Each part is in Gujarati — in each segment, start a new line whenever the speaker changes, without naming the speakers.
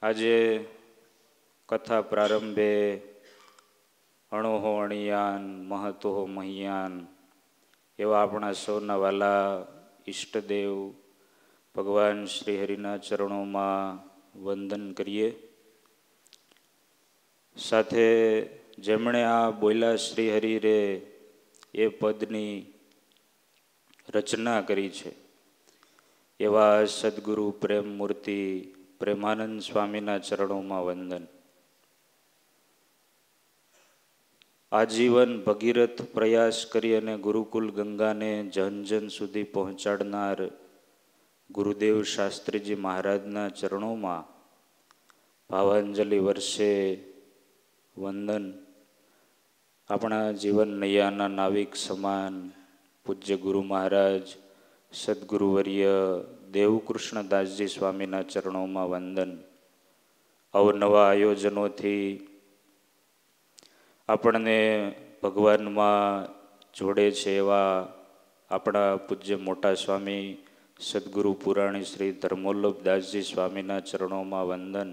આજે કથા પ્રારંભે અણોહો અણિયાન મહતો મહિયાન એવા આપણા સૌના વાલા ઈષ્ટદેવ ભગવાન શ્રી હરિના ચરણોમાં વંદન કરીએ. સાથે જેમણે આ બોલ્યા શ્રી હરિ રે એ પદની રચના કરી છે એવા સદગુરુ પ્રેમ મૂર્તિ પ્રેમાનંદ સ્વામીના ચરણોમાં વંદન. આજીવન ભગીરથ પ્રયાસ કરી અને ગુરુકુલ ગંગાને જન જન સુધી પહોંચાડનાર ગુરુદેવ શાસ્ત્રીજી મહારાજના ચરણોમાં ભાવાંજલિ વર્ષે વંદન. આપણા જીવન નૈયાના નાવિક સમાન પૂજ્ય ગુરુ મહારાજ સદગુરુવર્ય દેવકૃષ્ણદાસજી સ્વામીના ચરણોમાં વંદન. અવનવા આયોજનોથી આપણને ભગવાનમાં જોડે છે એવા આપણા પૂજ્ય મોટા સ્વામી સદગુરુ પુરાણી શ્રી ધર્મોલ્લભદાસજી સ્વામીના ચરણોમાં વંદન.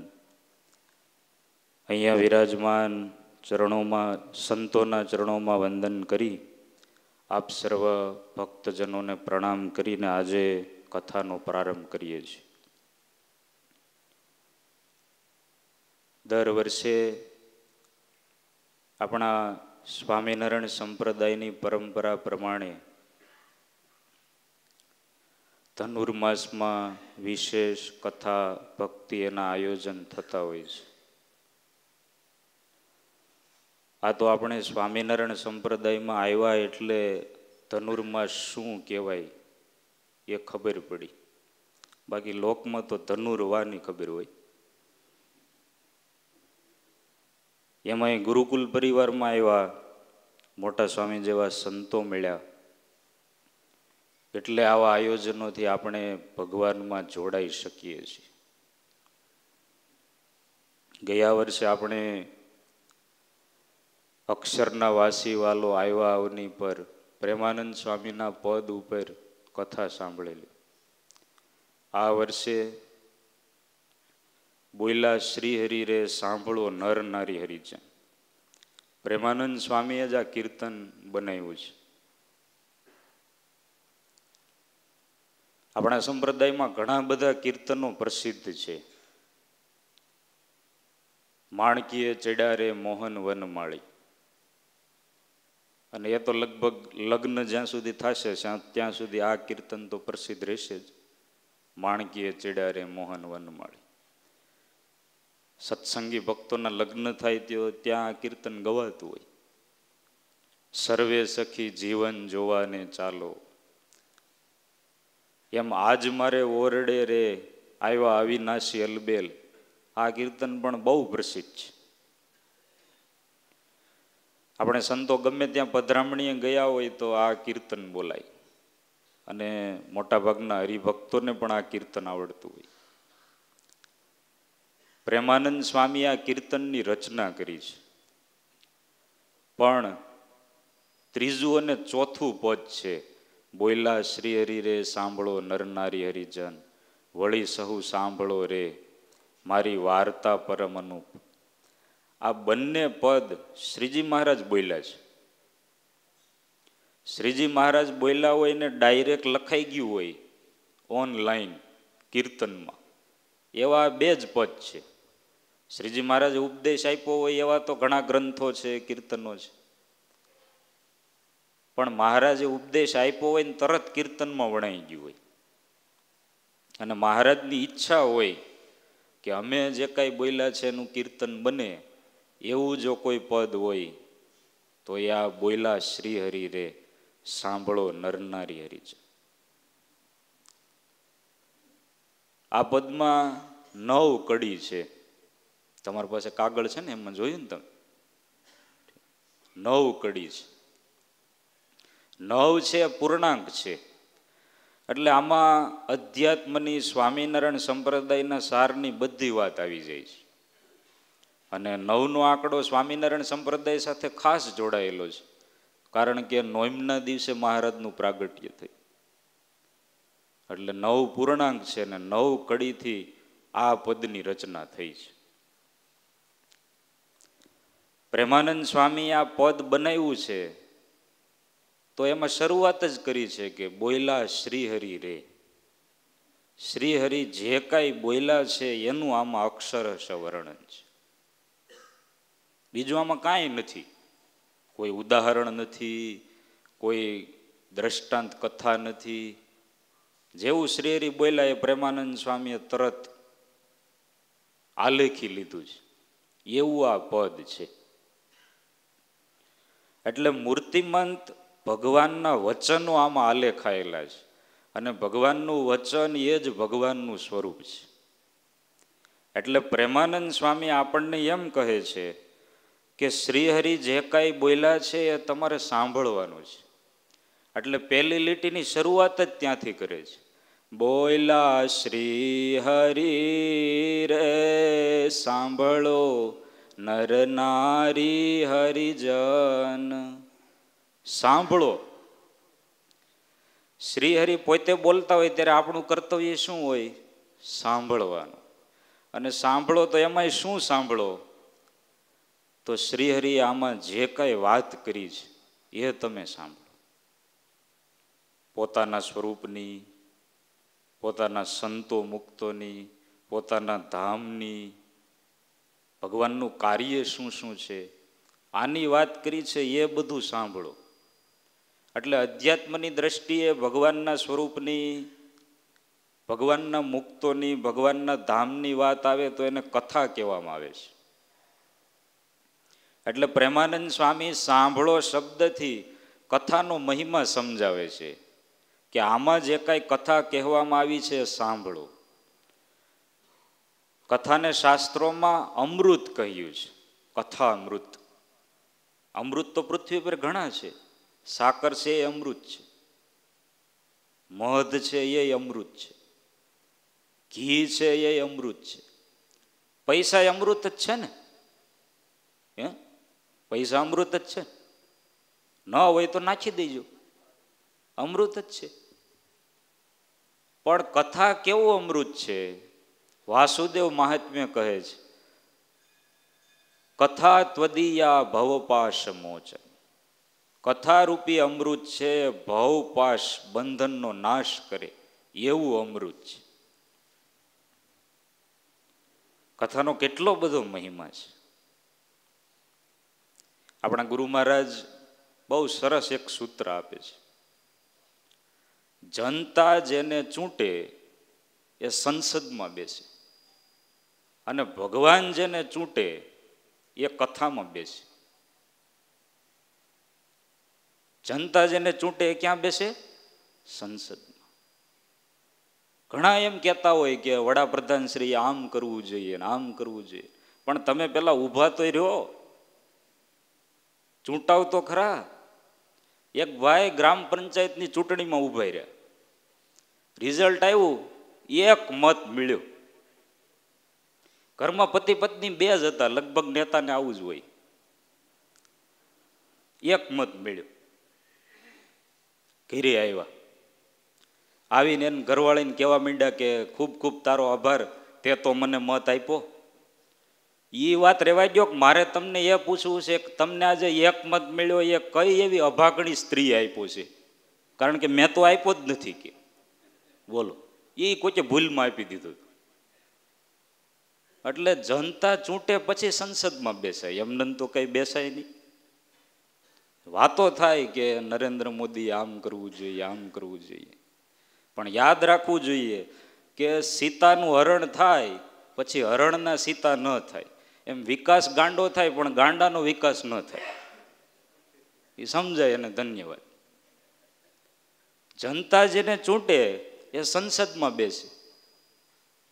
અહીંયા વિરાજમાન ચરણોમાં સંતોના ચરણોમાં વંદન કરી આપ સર્વ ભક્તજનોને પ્રણામ કરીને આજે કથાનો પ્રારંભ કરીએ છીએ. દર વર્ષે આપણા સ્વામિનારાયણ સંપ્રદાયની પરંપરા પ્રમાણે ધનુર્માસમાં વિશેષ કથા ભક્તિ એના આયોજન થતા હોય છે. આ તો આપણે સ્વામિનારાયણ સંપ્રદાયમાં આવ્યા એટલે ધનુર્માસ શું કહેવાય એ ખબર પડી. બાકી લોકમાં તો ધનુર્વાની ખબર હોય. એમાંય ગુરુકુલ પરિવારમાં આવ્યા મોટા સ્વામી જેવા સંતો મળ્યા એટલે આવા આયોજનોથી આપણે ભગવાનમાં જોડાઈ શકીએ છીએ. ગયા વર્ષે આપણે અક્ષરના વાસી વાલો આવ્યા અવની પર પ્રેમાનંદ સ્વામીના પદ ઉપર કથા સાંભળેલી. આ વર્ષે બોલ્યા શ્રી હરિ રે સાંભળો નર નારી હરિજન. પ્રેમાનંદ સ્વામીએ જ આ કીર્તન બનાવ્યું છે. આપણા સંપ્રદાયમાં ઘણા બધા કીર્તનો પ્રસિદ્ધ છે. માણકીએ ચડ્યા રે મોહન વનમાળી, અને એ તો લગભગ લગ્ન જ્યાં સુધી થશે ત્યાં સુધી આ કીર્તન તો પ્રસિદ્ધ રહેશે જ. માણકીએ ચડ્યા રે મોહન વનમાળી. સત્સંગી ભક્તોના લગ્ન થાય ત્યાં આ કીર્તન ગવાતું હોય. સર્વે સખી જીવન જોવાને ચાલો, એમ આજ મારે ઓરડે રે આવ્યા અવિનાશી અલબેલ. આ કીર્તન પણ બહુ પ્રસિદ્ધ છે. આપણે સંતો ગમે ત્યાં પધરામણીએ ગયા હોય તો આ કીર્તન બોલાય, અને મોટાભાગના હરિભક્તોને પણ આ કીર્તન આવડતું હોય. પ્રેમાનંદ સ્વામી આ કીર્તનની રચના કરી છે, પણ ત્રીજું અને ચોથું પદ છે બોલ્યા શ્રી હરિ રે સાંભળો નરનારી હરિજન, વળી સહુ સાંભળો રે મારી વાર્તા પરમ અનુપ. આ બંને પદ શ્રીજી મહારાજ બોલ્યા છે. શ્રીજી મહારાજ બોલ્યા હોય ને ડાયરેક્ટ લખાઈ ગયું હોય ઓનલાઈન કીર્તનમાં, એવા બે જ પદ છે. શ્રીજી મહારાજે ઉપદેશ આપ્યો હોય એવા તો ઘણા ગ્રંથો છે, કીર્તનો છે, પણ મહારાજે ઉપદેશ આપ્યો હોય ને તરત કીર્તનમાં વણાઈ ગયું હોય. અને મહારાજની ઈચ્છા હોય કે અમે જે કાંઈ બોલ્યા છે એનું કીર્તન બને, એવું જો કોઈ પદ હોય તો એ આ બોલ્યા શ્રી હરિ રે સાંભળો નરનારી હરિજન. આ પદમાં 9 કડી છે. તમારી પાસે કાગળ છે ને, એમાં જોયું ને તમે, 9 કડી છે. 9 છે પૂર્ણાંક છે. એટલે આમાં અધ્યાત્મની સ્વામિનારાયણ સંપ્રદાયના સારની બધી વાત આવી જાય છે. અને 9નો આંકડો સ્વામિનારાયણ સંપ્રદાય સાથે ખાસ જોડાયેલો છે, કારણ કે નોમના દિવસે મહારાજનું પ્રાગટ્ય થયું. એટલે 9 પૂર્ણાંક છે ને 9 કડીથી આ પદની રચના થઈ છે. પ્રેમાનંદ સ્વામી આ પદ બનાવ્યું છે તો એમાં શરૂઆત જ કરી છે કે બોયલા શ્રીહરિ રે. શ્રીહરિ જે કાંઈ બોયલા છે એનું આમાં અક્ષરશ વર્ણન છે. બીજું આમાં કાંઈ નથી. કોઈ ઉદાહરણ નથી, કોઈ દ્રષ્ટાંત કથા નથી. જેવું શ્રીહરિ બોલ્યા એ પ્રેમાનંદ સ્વામીએ તરત આલેખી લીધું છે. એવું આ પદ છે. એટલે મૂર્તિમંત ભગવાનના વચનો આમાં આલેખાયેલા છે. અને ભગવાનનું વચન એ જ ભગવાનનું સ્વરૂપ છે. એટલે પ્રેમાનંદ સ્વામી આપણને એમ કહે છે કે શ્રીહરિ જે કાંઈ બોલ્યા છે એ તમારે સાંભળવાનું છે. એટલે પહેલી લીટીની શરૂઆત જ ત્યાંથી કરે છે. બોયલા શ્રીહરિ રે સાંભળો નર નારી હરિજન. સાંભળો. શ્રીહરિ પોતે બોલતા હોય ત્યારે આપણું કર્તવ્ય શું હોય? સાંભળવાનું. અને સાંભળો તો એમાંય શું સાંભળો? તો શ્રીહરિ આમાં જે કાંઈ વાત કરી છે એ તમે સાંભળો. પોતાના સ્વરૂપની, પોતાના સંતો મુક્તોની, પોતાના ધામની, ભગવાનનું કાર્ય શું શું છે આની વાત કરી છે એ બધું સાંભળો. એટલે અધ્યાત્મની દ્રષ્ટિએ ભગવાનના સ્વરૂપની, ભગવાનના મુક્તોની, ભગવાનના ધામની વાત આવે તો એને કથા કહેવામાં આવે છે. એટલે પ્રેમાનંદ સ્વામી સાંભળો શબ્દથી કથાનો મહિમા સમજાવે છે કે આમાં જે કાંઈ કથા કહેવામાં આવી છે સાંભળો. કથાને શાસ્ત્રોમાં અમૃત કહ્યું છે. કથા અમૃત. અમૃત તો પૃથ્વી પર ઘણા છે. સાકર છે એ અમૃત છે, મધ છે એ અમૃત છે, ઘી છે એ અમૃત છે. પૈસા અમૃત જ છે ને? પૈસા અમૃત જ છે. ન હોય તો નાખી દેજો, અમૃત જ છે. પણ કથા કેવું અમૃત છે? વાસુદેવ મહાત્મ્ય કહે છે કથા ત્વદીયા ભવપાશ મોચન. કથારૂપી અમૃત છે, ભવપાશ બંધનનો નાશ કરે એવું અમૃત છે. કથાનો કેટલો બધો મહિમા છે. આપણા ગુરુ મહારાજ બહુ સરસ એક સૂત્ર આપે છે. જનતા જેને ચૂંટે એ સંસદમાં બેસે, અને ભગવાન જેને ચૂંટે એ કથામાં બેસે. જનતા જેને ચૂંટે એ ક્યાં બેસે? સંસદમાં. ઘણા એમ કહેતા હોય કે વડાપ્રધાન શ્રી આમ કરવું જોઈએ ને આમ કરવું જોઈએ. પણ તમે પેલા ઊભા તો રહ્યો, ચૂંટાવ તો ખરા. એક ભાઈ ગ્રામ પંચાયતની ચૂંટણીમાં ઊભા રહ્યા, રિઝલ્ટ આવ્યું, એક મત મળ્યો. ઘરમાં પતિ પત્ની બે જ હતા, લગભગ નેતાને આવું જ હોય. એક મત મળ્યો. ઘરે આવ્યા, આવીને એને ઘરવાળીને કહેવા માંડ્યા કે ખૂબ ખૂબ તારો આભાર, તે તો મને મત આપ્યો. એ વાત રહેવા દો કે મારે તમને એ પૂછવું છે કે તમને આજે એક મત મળ્યો એ કઈ એવી અભાગણી સ્ત્રી આપ્યો છે? કારણ કે મેં તો આપ્યો જ નથી કે. બોલો, એ કોઈકે ભૂલમાં આપી દીધું. એટલે જનતા ચૂંટે પછી સંસદમાં બેસાય, એમને તો કઈ બેસાય નહીં. વાતો થાય કે નરેન્દ્ર મોદી આમ કરવું જોઈએ, આમ કરવું જોઈએ. પણ યાદ રાખવું જોઈએ કે સીતાનું હરણ થાય પછી હરણના સીતા ન થાય. એમ વિકાસ ગાંડો થાય પણ ગાંડાનો વિકાસ ન થાય. એ સમજાય અને ધન્યવાદ. જનતા જેને ચૂંટે એ સંસદમાં બેસે,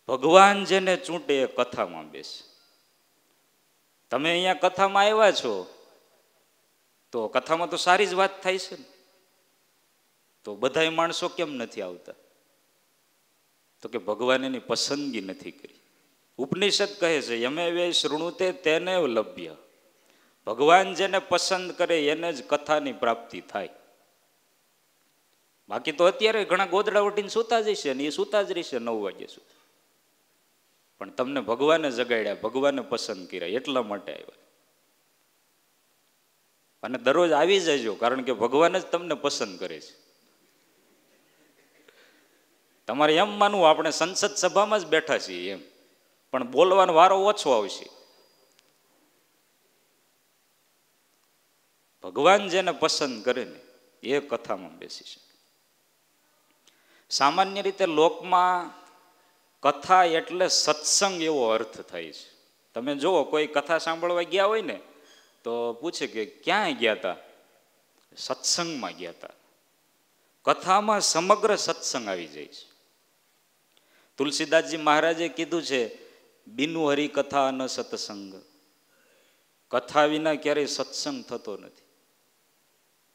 ભગવાન જેને ચૂંટે એ કથામાં બેસે. તમે અહીંયા કથામાં આવ્યા છો તો કથામાં તો સારી જ વાત થાય છે ને, તો બધા માણસો કેમ નથી આવતા? તો કે ભગવાન એની પસંદગી નથી કરી. ઉપનિષદ કહે છે યમે વે શૃણુતે તેને લભ્ય. ભગવાન જેને પસંદ કરે એને જ કથાની પ્રાપ્તિ થાય. બાકી તો અત્યારે ઘણા ગોદડા ઉઠીને સૂતા જશે ને એ સૂતા જ રહેશે 9 વાગ્યા સુધી. પણ તમને ભગવાને જગાડ્યા, ભગવાને પસંદ કર્યા એટલા માટે આવ્યા. અને દરરોજ આવી જજો, કારણ કે ભગવાન જ તમને પસંદ કરે છે. તમારે એમ માનવું આપણે સંસદ સભામાં જ બેઠા છીએ એમ, પણ બોલવાનો વારો ઓછો આવશે. ભગવાન જેને પસંદ કરે ને એ કથામાં બેસી શકે. સામાન્ય રીતે લોકમાં કથા એટલે સત્સંગ એવો અર્થ થાય છે. તમે જુઓ, કોઈ કથા સાંભળવા ગયા હોય ને તો પૂછે કે ક્યાં ગયા હતા? સત્સંગમાં ગયા હતા. કથામાં સમગ્ર સત્સંગ આવી જાય છે. તુલસીદાસજી મહારાજે કીધું છે, બિનુ હરિ કથા ન સત્સંગ. કથા વિના ક્યારેય સત્સંગ થતો નથી.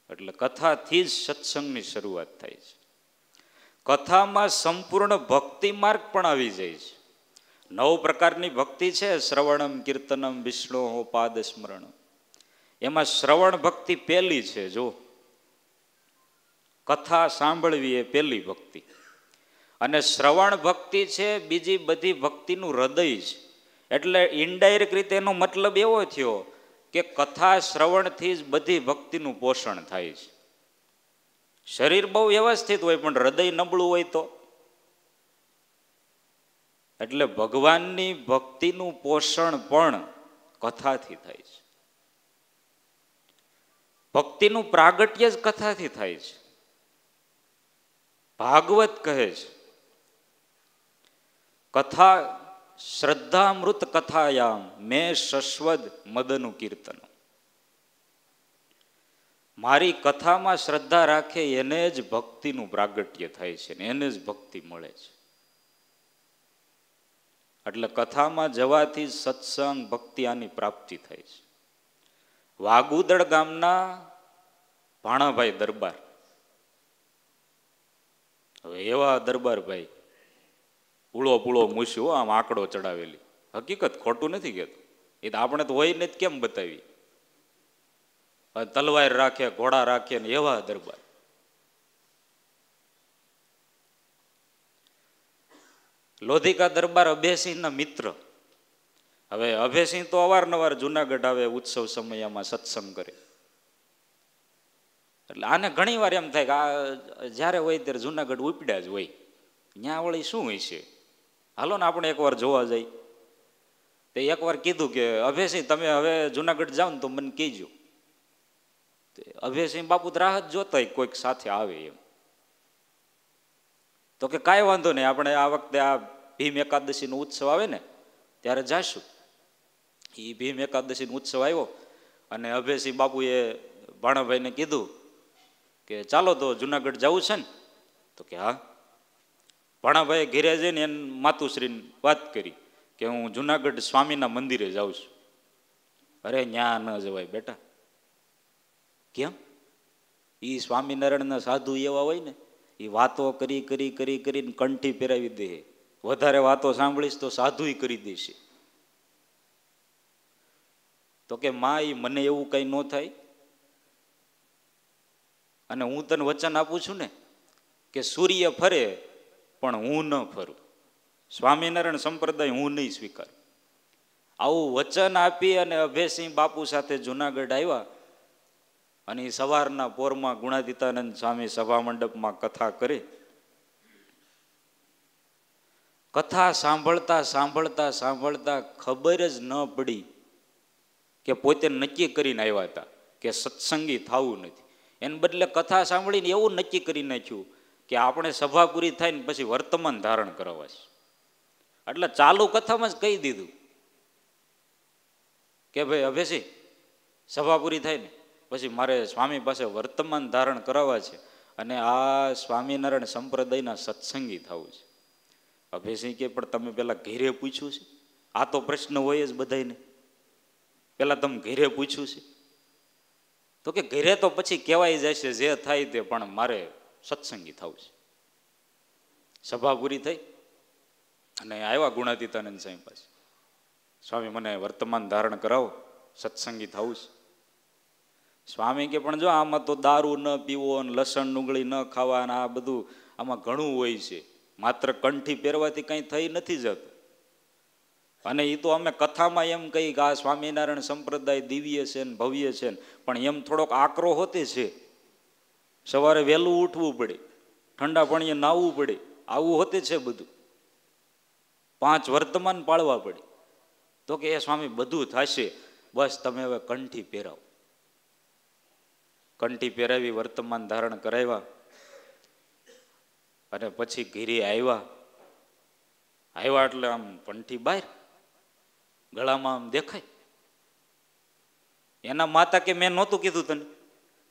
એટલે કથાથી જ સત્સંગની શરૂઆત થાય છે. કથામાં સંપૂર્ણ ભક્તિ માર્ગ પણ આવી જાય છે. 9 પ્રકારની ભક્તિ છે, શ્રવણમ, કીર્તનમ, વિષ્ણુ પાદ સ્મરણ. એમાં શ્રવણ ભક્તિ પહેલી છે. જો કથા સાંભળવી એ પહેલી ભક્તિ, અને શ્રવણ ભક્તિ છે બીજી બધી ભક્તિનું હૃદય છે. એટલે ઇનડાયરેક્ટ રીતે એનો મતલબ એવો થયો કે કથા શ્રવણથી જ બધી ભક્તિનું પોષણ થાય છે. શરીર બહુ વ્યવસ્થિત હોય પણ હૃદય નબળું હોય તો, એટલે ભગવાનની ભક્તિનું પોષણ પણ કથાથી થાય છે. ભક્તિનું પ્રાગટ્ય જ કથાથી થાય છે. ભાગવત કહે છે, કથા શ્રદ્ધામૃત કથાયામ મેં શશ્વદ મદનું કીર્તન. મારી કથામાં શ્રદ્ધા રાખે એને જ ભક્તિનું પ્રાગટ્ય થાય છે ને એને જ ભક્તિ મળે છે. એટલે કથામાં જવાથી સત્સંગ ભક્તિ આની પ્રાપ્તિ થાય છે. વાગુદળ ગામના ભાણાભાઈ દરબાર, હવે એવા દરબાર ભાઈ, પૂળો પૂળો મૂછ્યો, આમ આંકડો ચડાવેલી, હકીકત ખોટું નથી કહેતો. એ તો આપણે તો હોય ને કેમ બતાવી, તલવાર રાખે, ઘોડા રાખે ને એવા દરબાર. લોધિકા દરબાર અભયસિંહના મિત્ર. હવે અભયસિંહ તો અવારનવાર જુનાગઢ આવે, ઉત્સવ સમયમાં સત્સંગ કરે. એટલે આને ઘણી વાર એમ થાય કે આ જ્યારે હોય ત્યારે જુનાગઢ ઉપડ્યા જ હોય, ત્યાં વળી શું હોય છે, હાલો ને આપણે એકવાર જોવા જઈ. તે એકવાર કીધું કે અભયસિંહ તમે હવે જુનાગઢ જાઓ ને તો મને કહેજો. અભયસિંહ બાપુ રાહ જ જોતા હોય કોઈક સાથે આવે એમ. તો કે કાંઈ વાંધો નહીં, આપણે આ વખતે આ ભીમ એકાદશીનો ઉત્સવ આવે ને ત્યારે જાશું. એ ભીમ એકાદશીનો ઉત્સવ આવ્યો અને અભયસિંહ બાપુએ ભાણાભાઈને કીધું કે ચાલો તો જુનાગઢ જવું છે ને? તો કે હા. ભાણાભાઈએ ઘેરે જઈને એને માતુશ્રીને વાત કરી કે હું જુનાગઢ સ્વામીના મંદિરે જાઉં છું. અરે ન્યા ન જવાય બેટા. કેમ? એ સ્વામિનારાયણના સાધુ એવા હોય ને, એ વાતો કરી કરી કરી કરીને કંઠી પહેરાવી દે. વધારે વાતો સાંભળીશ તો સાધુય કરી દેશે. તો કે માં, એ મને એવું કઈ ન થાય, અને હું તને વચન આપું છું ને કે સૂર્ય ફરે પણ હું ન ફરું, સ્વામિનારાયણ સંપ્રદાય હું નહીં સ્વીકાર. આવું વચન આપી અને અભયસિંહ બાપુ સાથે જુનાગઢ આવ્યા. અને સવારના પોરમાં ગુણાતીતાનંદ સ્વામી સભા મંડપમાં કથા કરે. કથા સાંભળતા સાંભળતા સાંભળતા ખબર જ ન પડી કે પોતે નક્કી કરીને આવ્યા હતા કે સત્સંગી થવું નથી. એને બદલે કથા સાંભળીને એવું નક્કી કરી નાખ્યું કે આપણે સભા પૂરી થાય ને પછી વર્તમાન ધારણ કરવા છે. એટલે ચાલુ કથામાં જ કહી દીધું કે ભાઈ અભયસિંહ, સભા પૂરી થાય ને પછી મારે સ્વામી પાસે વર્તમાન ધારણ કરાવવા છે અને આ સ્વામિનારાયણ સંપ્રદાયના સત્સંગી થવું છે. અભયસિંહ કે પણ તમે પેલા ઘેરે પૂછ્યું છે? આ તો પ્રશ્ન હોય જ બધાને, પેલા તમે ઘેરે પૂછ્યું છે? તો કે ઘેરે તો પછી કહેવાય જાય છે જે થાય તે, પણ મારે સત્સંગી થવું છે. સભા પૂરી થઈ અને આવ્યા ગુણાતીતાનંદ સ્વામી પાસે. સ્વામી મને વર્તમાન ધારણ કરાવો, સત્સંગી થવું છે. સ્વામી કે પણ જો આમાં તો દારૂ ન પીવો, લસણ ડુંગળી ન ખાવા, અને આ બધું આમાં ઘણું હોય છે, માત્ર કંઠી પહેરવાથી કંઈ થઈ નથી જતું. અને એ તો અમે કથામાં એમ કહી કે આ સ્વામિનારાયણ સંપ્રદાય દિવ્ય છે ને ભવ્ય છે ને, પણ એમ થોડોક આકરો હોતે છે. સવારે વહેલું ઉઠવું પડે, ઠંડા પાણીએ નાહવું પડે, આવું હોતે છે બધું. 5 વર્તમાન પાળવા પડે. તો કે એ સ્વામી બધું થશે, બસ તમે હવે કંઠી પહેરાવો. કંઠી પહેરાવી, વર્તમાન ધારણ કરાવ્યા અને પછી ઘીરે આવ્યા એટલે આમ કંઠી બહાર, ગળામાં આમ દેખાય. એના માતા કે મેં નહોતું કીધું તને?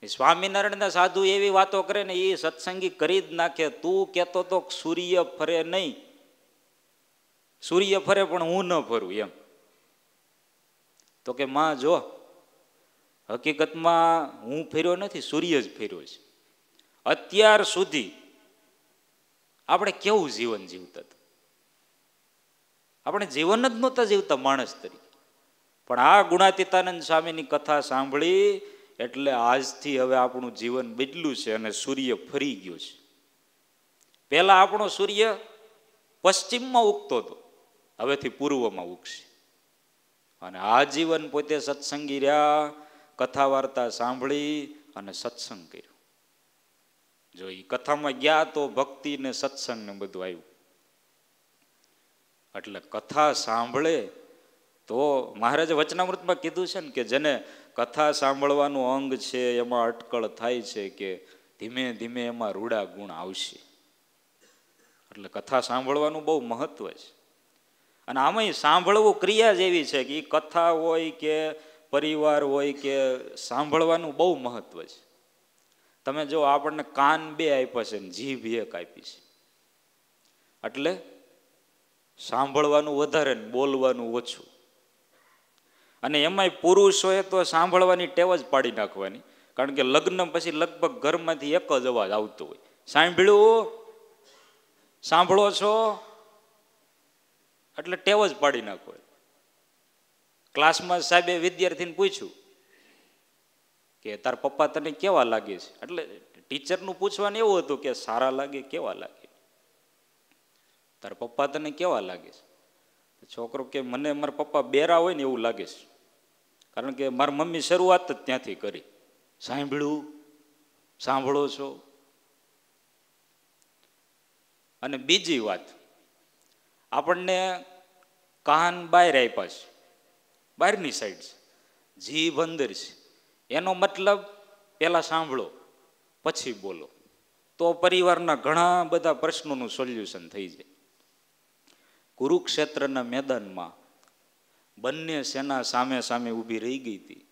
સ્વામિનારાયણના સાધુ એવી વાતો કરે ને એ સત્સંગી કરી જ નાખે. તું કહેતો તો સૂર્ય ફરે નહીં, સૂર્ય ફરે પણ હું ન ફરું એમ. તો કે માં જો, હકીકતમાં હું ફેર્યો નથી, સૂર્ય જ ફેર્યો છે. અત્યાર સુધી આપણે કેવું જીવન જીવતા હતા? આપણે જીવન જ નહોતા જીવતા માણસ તરીકે. પણ આ ગુણાતીતાનંદ સ્વામીની કથા સાંભળી એટલે આજથી હવે આપણું જીવન બદલ્યું છે અને સૂર્ય ફરી ગયો છે. પહેલા આપણો સૂર્ય પશ્ચિમમાં ઉગતો હતો, હવેથી પૂર્વમાં ઉગશે. અને આ જીવન પોતે સત્સંગી રહ્યા, કથા વાર્તા સાંભળી અને સત્સંગ કર્યો. જો એ કથામાં ગયા તો ભક્તિ ને સત્સંગ ને બધું આવ્યું. એટલે કથા સાંભળે તો મહારાજે વચનામૃતમાં કીધું છે ને કે જેને કથા સાંભળવાનું અંગ છે એમાં અટકળ થાય છે કે ધીમે ધીમે એમાં રૂડા ગુણ આવશે. એટલે કથા સાંભળવાનું બહુ મહત્વ છે. અને આમાંય સાંભળવું ક્રિયા જેવી છે કે એ કથા હોય કે પરિવાર હોય કે સાંભળવાનું બહુ મહત્વ છે. તમે જો આપણને કાન 2 આપ્યા છે ને જીભ 1 આપી છે, એટલે સાંભળવાનું વધારે ને બોલવાનું ઓછું. અને એમાંય પુરુષોએ તો સાંભળવાની ટેવ જ પાડી નાખવાની, કારણ કે લગ્ન પછી લગભગ ઘરમાંથી એક જ અવાજ આવતો હોય, સાંભળ્યું, સાંભળો છો, એટલે ટેવ જ પાડી નાખો. ક્લાસમાં સાહેબે વિદ્યાર્થીને પૂછ્યું કે તાર પપ્પા તને કેવા લાગે છે? એટલે ટીચરનું પૂછવાનું એવું હતું કે સારા લાગે, કેવા લાગે? તાર પપ્પા તને કેવા લાગે છે? છોકરો કે મને મારા પપ્પા બેરા હોય ને એવું લાગે છે, કારણ કે મારી મમ્મી શરૂઆત જ ત્યાંથી કરી, સાંભળ્યું, સાંભળો છો. અને બીજી વાત, આપણને કાન બહાર આપ્યા છે, બહારની સાઈડ છે, જીભ અંદર છે. એનો મતલબ પહેલા સાંભળો પછી બોલો, તો પરિવારના ઘણા બધા પ્રશ્નોનું સોલ્યુશન થઈ જાય. કુરુક્ષેત્રના મેદાનમાં બંને સેના સામે સામે ઊભી રહી ગઈ હતી.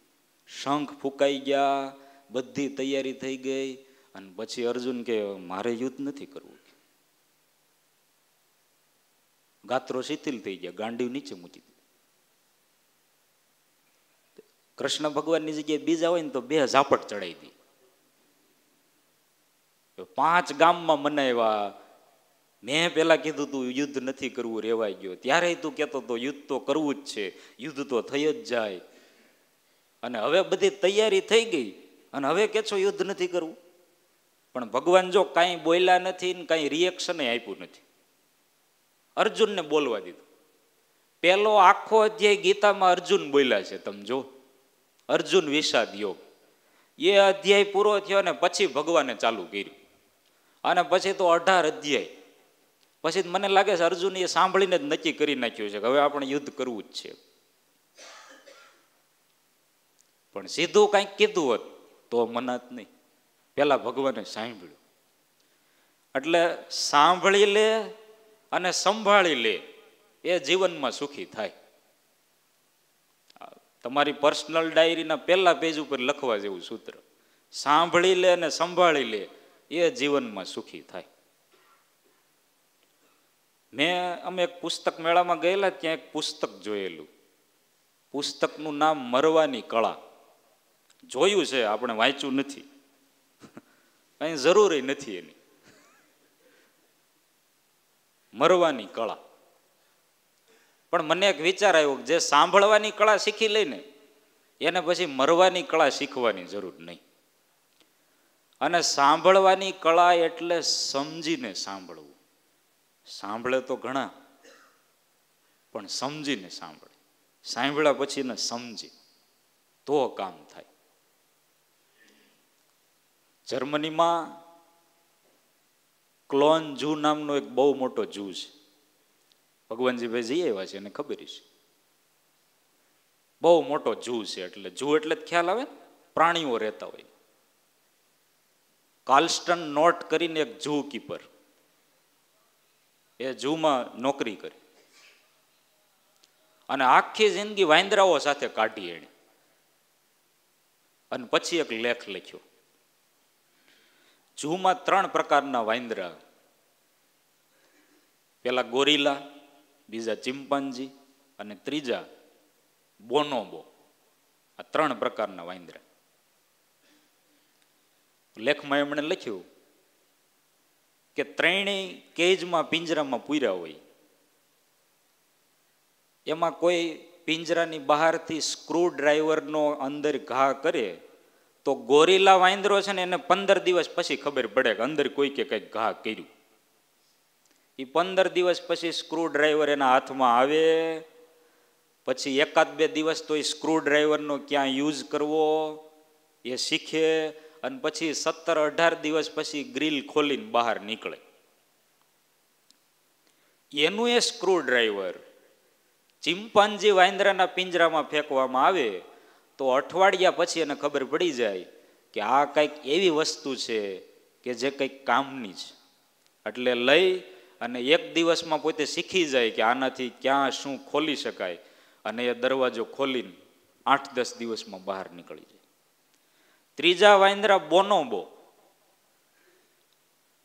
શંખ ફૂંકાઈ ગયા, બધી તૈયારી થઈ ગઈ, અને પછી અર્જુન કે મારે યુદ્ધ નથી કરવું. ગાત્રો શિથિલ થઈ ગયા, ગાંડીવ નીચે મૂકી દીધી. કૃષ્ણ ભગવાનની જગ્યાએ બીજા હોય ને તો 2 ઝાપટ ચડાવી દી. 5 ગામમાં મનાવ્યા. મેં પેલા કીધું તું યુદ્ધ નથી કરવું, રેવાઈ ગયો. ત્યારે તું કહેતો તો યુદ્ધ તો કરવું જ છે, યુદ્ધ તો થઈ જ જાય. અને હવે બધી તૈયારી થઈ ગઈ અને હવે કે છો યુદ્ધ નથી કરવું. પણ ભગવાન જો કાંઈ બોલ્યા નથી ને કાંઈ રિએક્શન આપ્યું નથી, અર્જુનને બોલવા દીધું. પેલો આખો અધ્યાય ગીતામાં અર્જુન બોલ્યા છે, તમે જો, અર્જુન વિષાદ યોગ. એ અધ્યાય પૂરો થયો ને પછી ભગવાને ચાલુ કર્યું. અને પછી તો 18 અધ્યાય પછી મને લાગે છે અર્જુન એ સાંભળીને જ નક્કી કરી નાખ્યું છે કે હવે આપણે યુદ્ધ કરવું જ છે. પણ સીધું કંઈક કીધું હોત તો મનાત નહીં, પેલા ભગવાને સાંભળ્યું. એટલે સાંભળી લે અને સંભાળી લે એ જીવનમાં સુખી થાય. તમારી પર્સનલ ડાયરીના પહેલા પેજ ઉપર લખવા જેવું સૂત્ર, સાંભળી લે અને સંભાળી લે એ જીવનમાં સુખી થાય. અમે એક પુસ્તક મેળામાં ગયેલા, ત્યાં એક પુસ્તક જોયેલું. પુસ્તકનું નામ મરવાની કળા. જોયું છે, આપણે વાંચ્યું નથી, કઈ જરૂરી નથી એની. મરવાની કળા. પણ મને એક વિચાર આવ્યો, જે સાંભળવાની કળા શીખી લઈને એને પછી મરવાની કળા શીખવાની જરૂર નહીં. અને સાંભળવાની કળા એટલે સમજીને સાંભળવું. સાંભળે તો ઘણા, પણ સમજીને સાંભળે. સાંભળ્યા પછી ને સમજી તો કામ થાય. જર્મનીમાં ક્લોન જૂ નામનો એક બહુ મોટો જૂ છે. ભગવાનજીભાઈ જઈ આવ્યા છે એને ખબર છે. બહુ મોટો જૂ છે. એટલે જૂ એટલે જ ખ્યાલ આવે, પ્રાણીઓ રહેતા હોય. કાર્લસ્ટન નોટ કરીને એક જૂ કીપર, એ જૂમાં નોકરી કરી અને આખી જિંદગી વાંદરાઓ સાથે કાઢી એણે. અને પછી એક લેખ લખ્યો. જૂમાં 3 પ્રકારના વાંદરા, પેલા ગોરીલા, બીજા ચિમ્પાન્જી અને ત્રીજા બોનોબો. આ 3 પ્રકારના વાંદરા. લેખમાં એમણે લખ્યું કે ત્રણેય કેજમાં પિંજરામાં પૂર્યા હોય. એમાં કોઈ પિંજરાની બહારથી સ્ક્રૂ ડ્રાઈવરનો અંદર ઘા કરે તો ગોરીલા વાંદરો છે ને એને 15 દિવસ પછી ખબર પડે કે અંદર કોઈ કે કંઈક ઘા કર્યું. એ 15 દિવસ પછી સ્ક્રૂ ડ્રાઈવર એના હાથમાં આવે, પછી 1-2 દિવસ તો એ સ્ક્રૂ ડ્રાઈવરનો ક્યાં યુઝ કરવો એ શીખે, અને પછી 17-18 દિવસ પછી ગ્રીલ ખોલીને બહાર નીકળે. એનું એ સ્ક્રૂ ડ્રાઈવર ચિમ્પાન્જી વાંદરાના પિંજરામાં ફેંકવામાં આવે તો અઠવાડિયા પછી એને ખબર પડી જાય કે આ કંઈક એવી વસ્તુ છે કે જે કંઈક કામની છે. એટલે લઈ અને 1 દિવસમાં પોતે શીખી જાય કે આનાથી ક્યાં શું ખોલી શકાય, અને એ દરવાજો ખોલીને 8-10 દિવસમાં બહાર નીકળી જાય. ત્રીજા વાંદરા બોનોબો,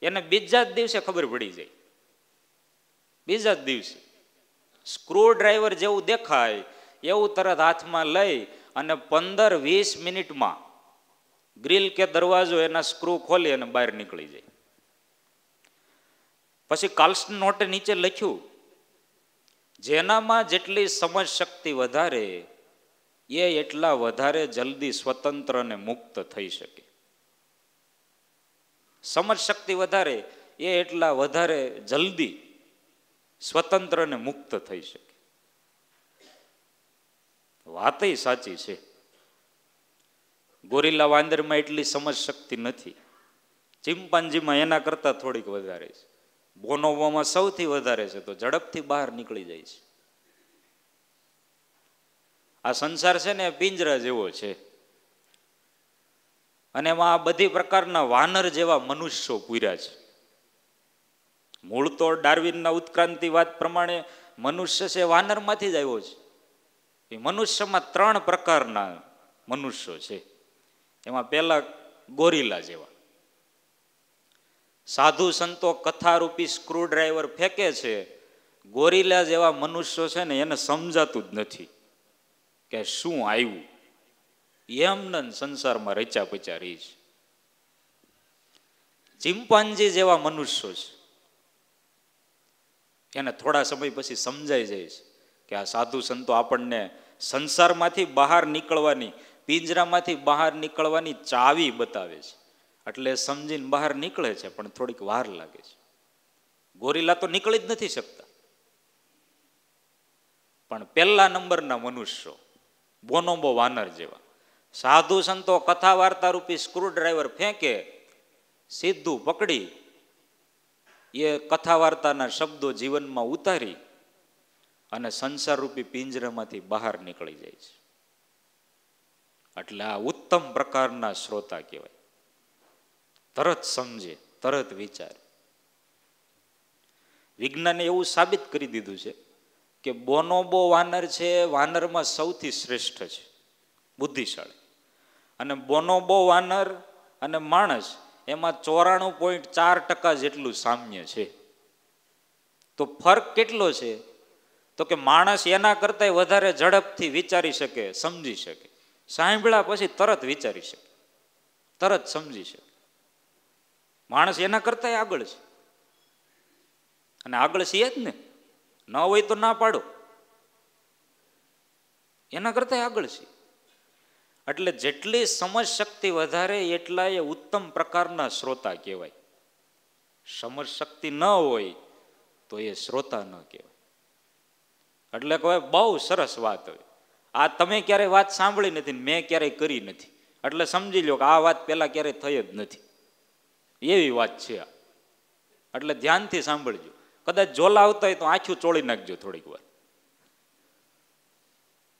એને બીજા જ દિવસે ખબર પડી જાય. બીજા જ દિવસે સ્ક્રૂ ડ્રાઈવર જેવું દેખાય એવું તરત હાથમાં લઈ અને 15-20 મિનિટમાં ગ્રીલ કે દરવાજો એના સ્ક્રૂ ખોલી અને બહાર નીકળી જાય. પછી કાર્લસ્ટન નોટે નીચે લખ્યું, જેનામાં જેટલી સમજ શક્તિ વધારે એ એટલા વધારે જલ્દી સ્વતંત્ર અને મુક્ત થઈ શકે. સમજ શક્તિ વધારે એ એટલા વધારે જલ્દી સ્વતંત્ર અને મુક્ત થઈ શકે. વાતય સાચી છે. ગોરીલા વાંદરમાં એટલી સમજ શક્તિ નથી. ચિમ્પાન્જીમાં એના કરતાં થોડીક વધારે છે. બોનોબોમાં સૌથી વધારે છે, તો ઝડપથી બહાર નીકળી જાય છે. આ સંસાર છે ને પિંજરા જેવો છે, અને એમાં આ બધી પ્રકારના વાનર જેવા મનુષ્યો પૂર્યા છે. મૂળ તો ડાર્વિનના ઉત્ક્રાંતિવાદ પ્રમાણે મનુષ્ય છે વાનરમાંથી જ આવ્યો છે. એ મનુષ્યમાં 3 પ્રકારના મનુષ્યો છે. એમાં પહેલા ગોરીલા જેવા. સાધુ સંતો કથારૂપી સ્ક્રૂ ડ્રાઈવર ફેંકે છે. ગોરીલા જેવા મનુષ્યો છે ને એને સમજાતું જ નથી કે શું આવ્યું. એમને સંસારમાં રચ્યા પચ્યા રહી છે. ચિમ્પાન્જી જેવા મનુષ્યો છે, એને થોડા સમય પછી સમજાઈ જાય છે કે આ સાધુ સંતો આપણને સંસારમાંથી બહાર નીકળવાની, પિંજરામાંથી બહાર નીકળવાની ચાવી બતાવે છે. એટલે સમજીને બહાર નીકળે છે, પણ થોડીક વાર લાગે છે. ગોરીલા તો નીકળી જ નથી શકતા. પણ પહેલા નંબરના મનુષ્યો બોનોબો વાનર જેવા, સાધુ સંતો કથા વાર્તા રૂપી સ્ક્રૂ ડ્રાઈવર ફેંકે, સીધું પકડી એ કથા વાર્તાના શબ્દો જીવનમાં ઉતારી અને સંસાર રૂપી પિંજરામાંથી બહાર નીકળી જાય છે. એટલે આ ઉત્તમ પ્રકારના શ્રોતા કહેવાય. તરત સમજે, તરત વિચારે. વિજ્ઞાને એવું સાબિત કરી દીધું છે કે બોનોબો વાનર છે વાનરમાં સૌથી શ્રેષ્ઠ છે, બુદ્ધિશાળી. અને બોનોબો વાનર અને માણસ એમાં 94.4% જેટલું સામ્ય છે. તો ફરક કેટલો છે? તો કે માણસ એના કરતાં વધારે ઝડપથી વિચારી શકે, સમજી શકે. સાંભળ્યા પછી તરત વિચારી શકે, તરત સમજી શકે. માણસ એના કરતાં આગળ છે, અને આગળ છીએ જ ને. ન હોય તો ના પાડો, એના કરતાં આગળ છે. એટલે જેટલી સમજ શક્તિ વધારે એટલા એ ઉત્તમ પ્રકારના શ્રોતા કહેવાય. સમજ શક્તિ ન હોય તો એ શ્રોતા ન કહેવાય. એટલે કહે બહુ સરસ વાત હોય, આ તમે ક્યારેય વાત સાંભળી નથી, મેં ક્યારેય કરી નથી, એટલે સમજી લો કે આ વાત પેલા ક્યારેય થઈ જ નથી, એવી વાત છે આ. એટલે ધ્યાનથી સાંભળજો, કદાચ ઝોલા આવતા હોય તો આંખું ચોળી નાખજો થોડીક વાર.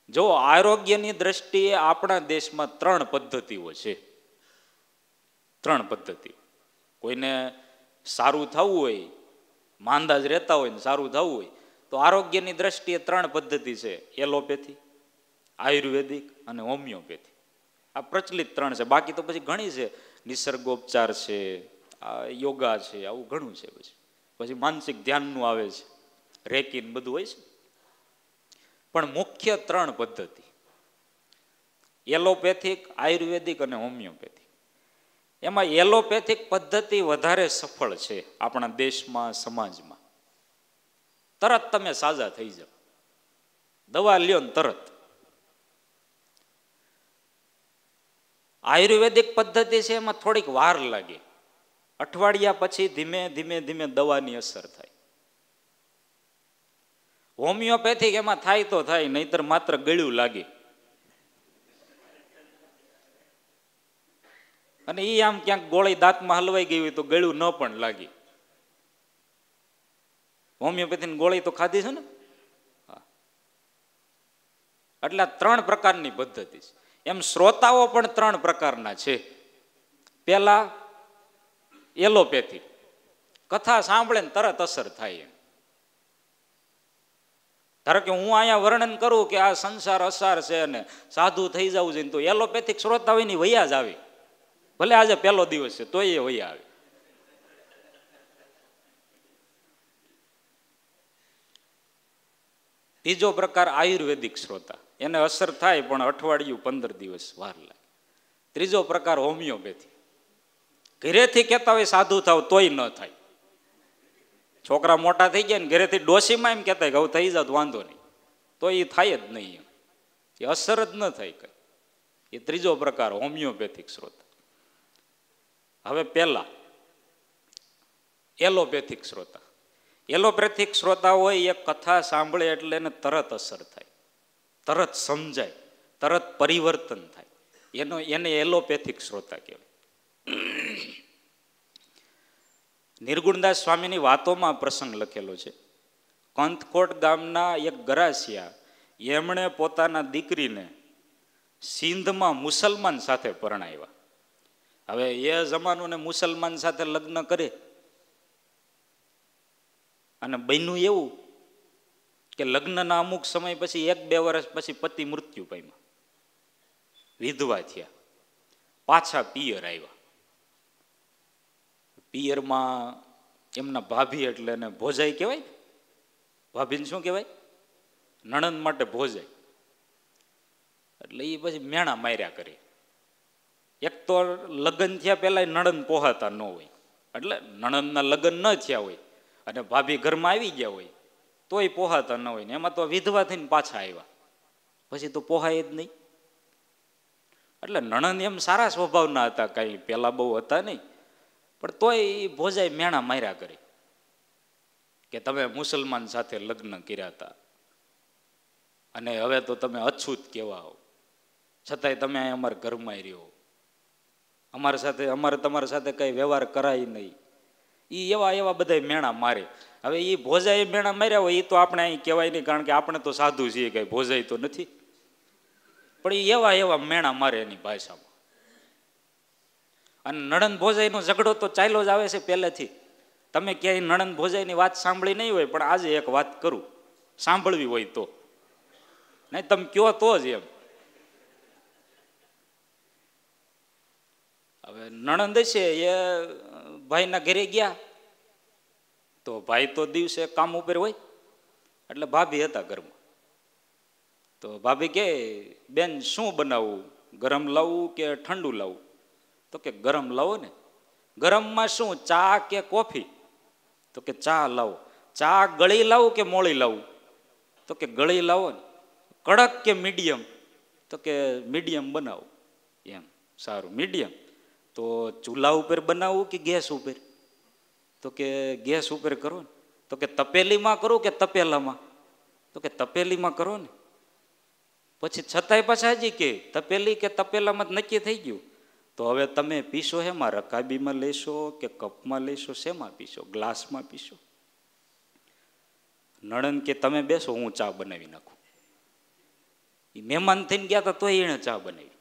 જો આરોગ્યની દ્રષ્ટિએ આપણા દેશમાં 3 પદ્ધતિઓ છે. 3 પદ્ધતિ. કોઈને સારું થવું હોય, માંદા જ રહેતા હોય ને સારું થવું હોય તો આરોગ્યની દ્રષ્ટિએ 3 પદ્ધતિ છે: એલોપેથી, આયુર્વેદિક અને હોમિયોપેથી. આ પ્રચલિત 3 છે. બાકી તો પછી ઘણી છે, નિસર્ગોપચાર છે, યોગા છે, આવું ઘણું છે. પછી માનસિક ધ્યાનનું આવે છે, રેકીન બધું હોય છે. પણ મુખ્ય 3 પદ્ધતિ: એલોપેથિક, આયુર્વેદિક અને હોમિયોપેથિક. એમાં એલોપેથિક પદ્ધતિ વધારે સફળ છે આપણા દેશમાં, સમાજમાં. તરત તમે સાજા થઈ જાઓ, દવા લ્યો ને તરત. આયુર્વેદિક પદ્ધતિ છે એમાં થોડીક વાર લાગે, અઠવાડિયા પછી ધીમે ધીમે ધીમે દવાની અસર થાય. હોમિયોપેથિક એમાં થાય તો થાય, નહીતર માત્ર ગળ્યું લાગે. અને એ આમ ક્યાંક ગોળી દાંતમાં હલવાઈ ગઈ હોય તો ગળ્યું ન પણ લાગે. હોમિયોપેથીની ગોળી તો ખાધી છે ને. એટલે 3 પ્રકારની પદ્ધતિ છે. એમ શ્રોતાઓ પણ 3 પ્રકારના છે. પેલા એલોપેથી, કથા સાંભળે ને તરત અસર થાય. ધારો કે હું અહીંયા વર્ણન કરું કે આ સંસાર અસાર છે અને સાધુ થઈ જવું છે, તો એલોપેથિક શ્રોતા હોય ની વૈયા જ આવે. ભલે આજે પહેલો દિવસ છે તોય એ વૈયા આવે. ત્રીજો પ્રકાર આયુર્વેદિક શ્રોતા, એને અસર થાય પણ અઠવાડિયું 15 દિવસ વાર લાગે. ત્રીજો પ્રકાર હોમિયોપેથી, ઘરેથી કહેતા હોય સાધુ થાવ તોય ન થાય. છોકરા મોટા થઈ ગયા ને ઘરેથી ડોશીમાં એમ કહેતા હોય કે હવે થઈ જાવ વાંધો નહીં, તો એ થાય જ નહીં, એ અસર જ ન થાય કઈ. એ ત્રીજો પ્રકાર હોમિયોપેથિક શ્રોતા. હવે પેલા એલોપેથિક શ્રોતા. એલોપેથિક શ્રોતા હોય એ કથા સાંભળે એટલે એને તરત અસર થાય, તરત સમજાય, તરત પરિવર્તન થાય. એને એલોપેથિક શ્રોતા કહેવાય. નિર્ગુણદાસ સ્વામીની વાતોમાં પ્રસંગ લખેલો છે. કંથકોટ ગામના એક ગરાસિયા, એમણે પોતાના દીકરીને સિંધમાં મુસલમાન સાથે પરણાવ્યા. હવે એ જમાનોને મુસલમાન સાથે લગ્ન કરે અને બન્યું એવું કે લગ્નના અમુક સમય પછી 1-2 વર્ષ પછી પતિ મૃત્યુ પામ્યા, વિધવા થયા, પાછા પિયર આવ્યા. પિયરમાં એમના ભાભી એટલે એને ભોજાઈ કહેવાય. ભાભીને શું કહેવાય? નણંદ માટે ભોજાઈ. એટલે એ પછી મેણા માર્યા કરે. એક તો લગ્ન થયા પહેલા નણંદ પોહાતા ન હોય, એટલે નણંદના લગ્ન ન થયા હોય અને ભાભી ઘરમાં આવી ગયા હોય તોય પોહાતા ન હોય ને એમાં તો વિધવા થઈને પાછા આવ્યા, પછી તો પોહાય જ નહીં. એટલે નણંદ એમ સારા સ્વભાવના હતા, કાંઈ પેલા બહુ હતા નહીં, પણ તોય ભોજાઈ મેણા માર્યા કરે કે તમે મુસલમાન સાથે લગ્ન કર્યા હતા અને હવે તો તમે અછૂત કહેવા હો, છતાંય તમે અમારા ઘરમાં રહ્યો, અમારા સાથે અમારે તમારા સાથે કઈ વ્યવહાર કરાય નહીં. એ એવા બધા મેણા મારે. હવે એ ભોજાઈ મેણા માર્યા હોય એ તો આપણે અહીં કહેવાય નહીં, કારણ કે આપણે તો સાધુ છીએ, કઈ ભોજાઈ તો નથી. પણ એ એવા મેણા મારે એની ભાષામાં. અને નણંદ ભોજાઈનો ઝઘડો તો ચાલ્યો જ આવે છે પહેલેથી. તમે ક્યાંય નણંદ ભોજાઈની વાત સાંભળી નહીં હોય, પણ આજે એક વાત કરું, સાંભળવી હોય તો. નહીં તમે કયો તો જ એમ. હવે નણંદ છે એ ભાઈના ઘરે ગયા તો ભાઈ તો દિવસે કામ ઉપર હોય, એટલે ભાભી હતા ઘરમાં. તો ભાભી કે બેન શું બનાવવું, ગરમ લાવવું કે ઠંડુ લાવવું? તો કે ગરમ લાવો ને. ગરમમાં શું, ચા કે કોફી? તો કે ચા લાવો. ચા ગળી લાવું કે મોળી લાવું? તો કે ગળી લાવો ને. કડક કે મીડિયમ? તો કે મીડિયમ બનાવો. એમ, સારું મીડિયમ. તો ચૂલા ઉપર બનાવવું કે ગેસ ઉપર? તો કે ગેસ ઉપર કરો ને. તો કે તપેલીમાં કરું કે તપેલામાં? તો કે તપેલીમાં કરો ને. પછી છતાંય પાછા હજી કે તપેલી કે તપેલામાં જ નક્કી થઈ ગયું. તો હવે તમે પીશો હેમાં? રકાબીમાં લેશો કે કપમાં લેશો? શેમાં પીશો? ગ્લાસમાં પીશો? નણંદ કે તમે બેસો, હું ચા બનાવી નાખું. એ મહેમાન થઈને ગયા હતા તોય એને ચા બનાવી.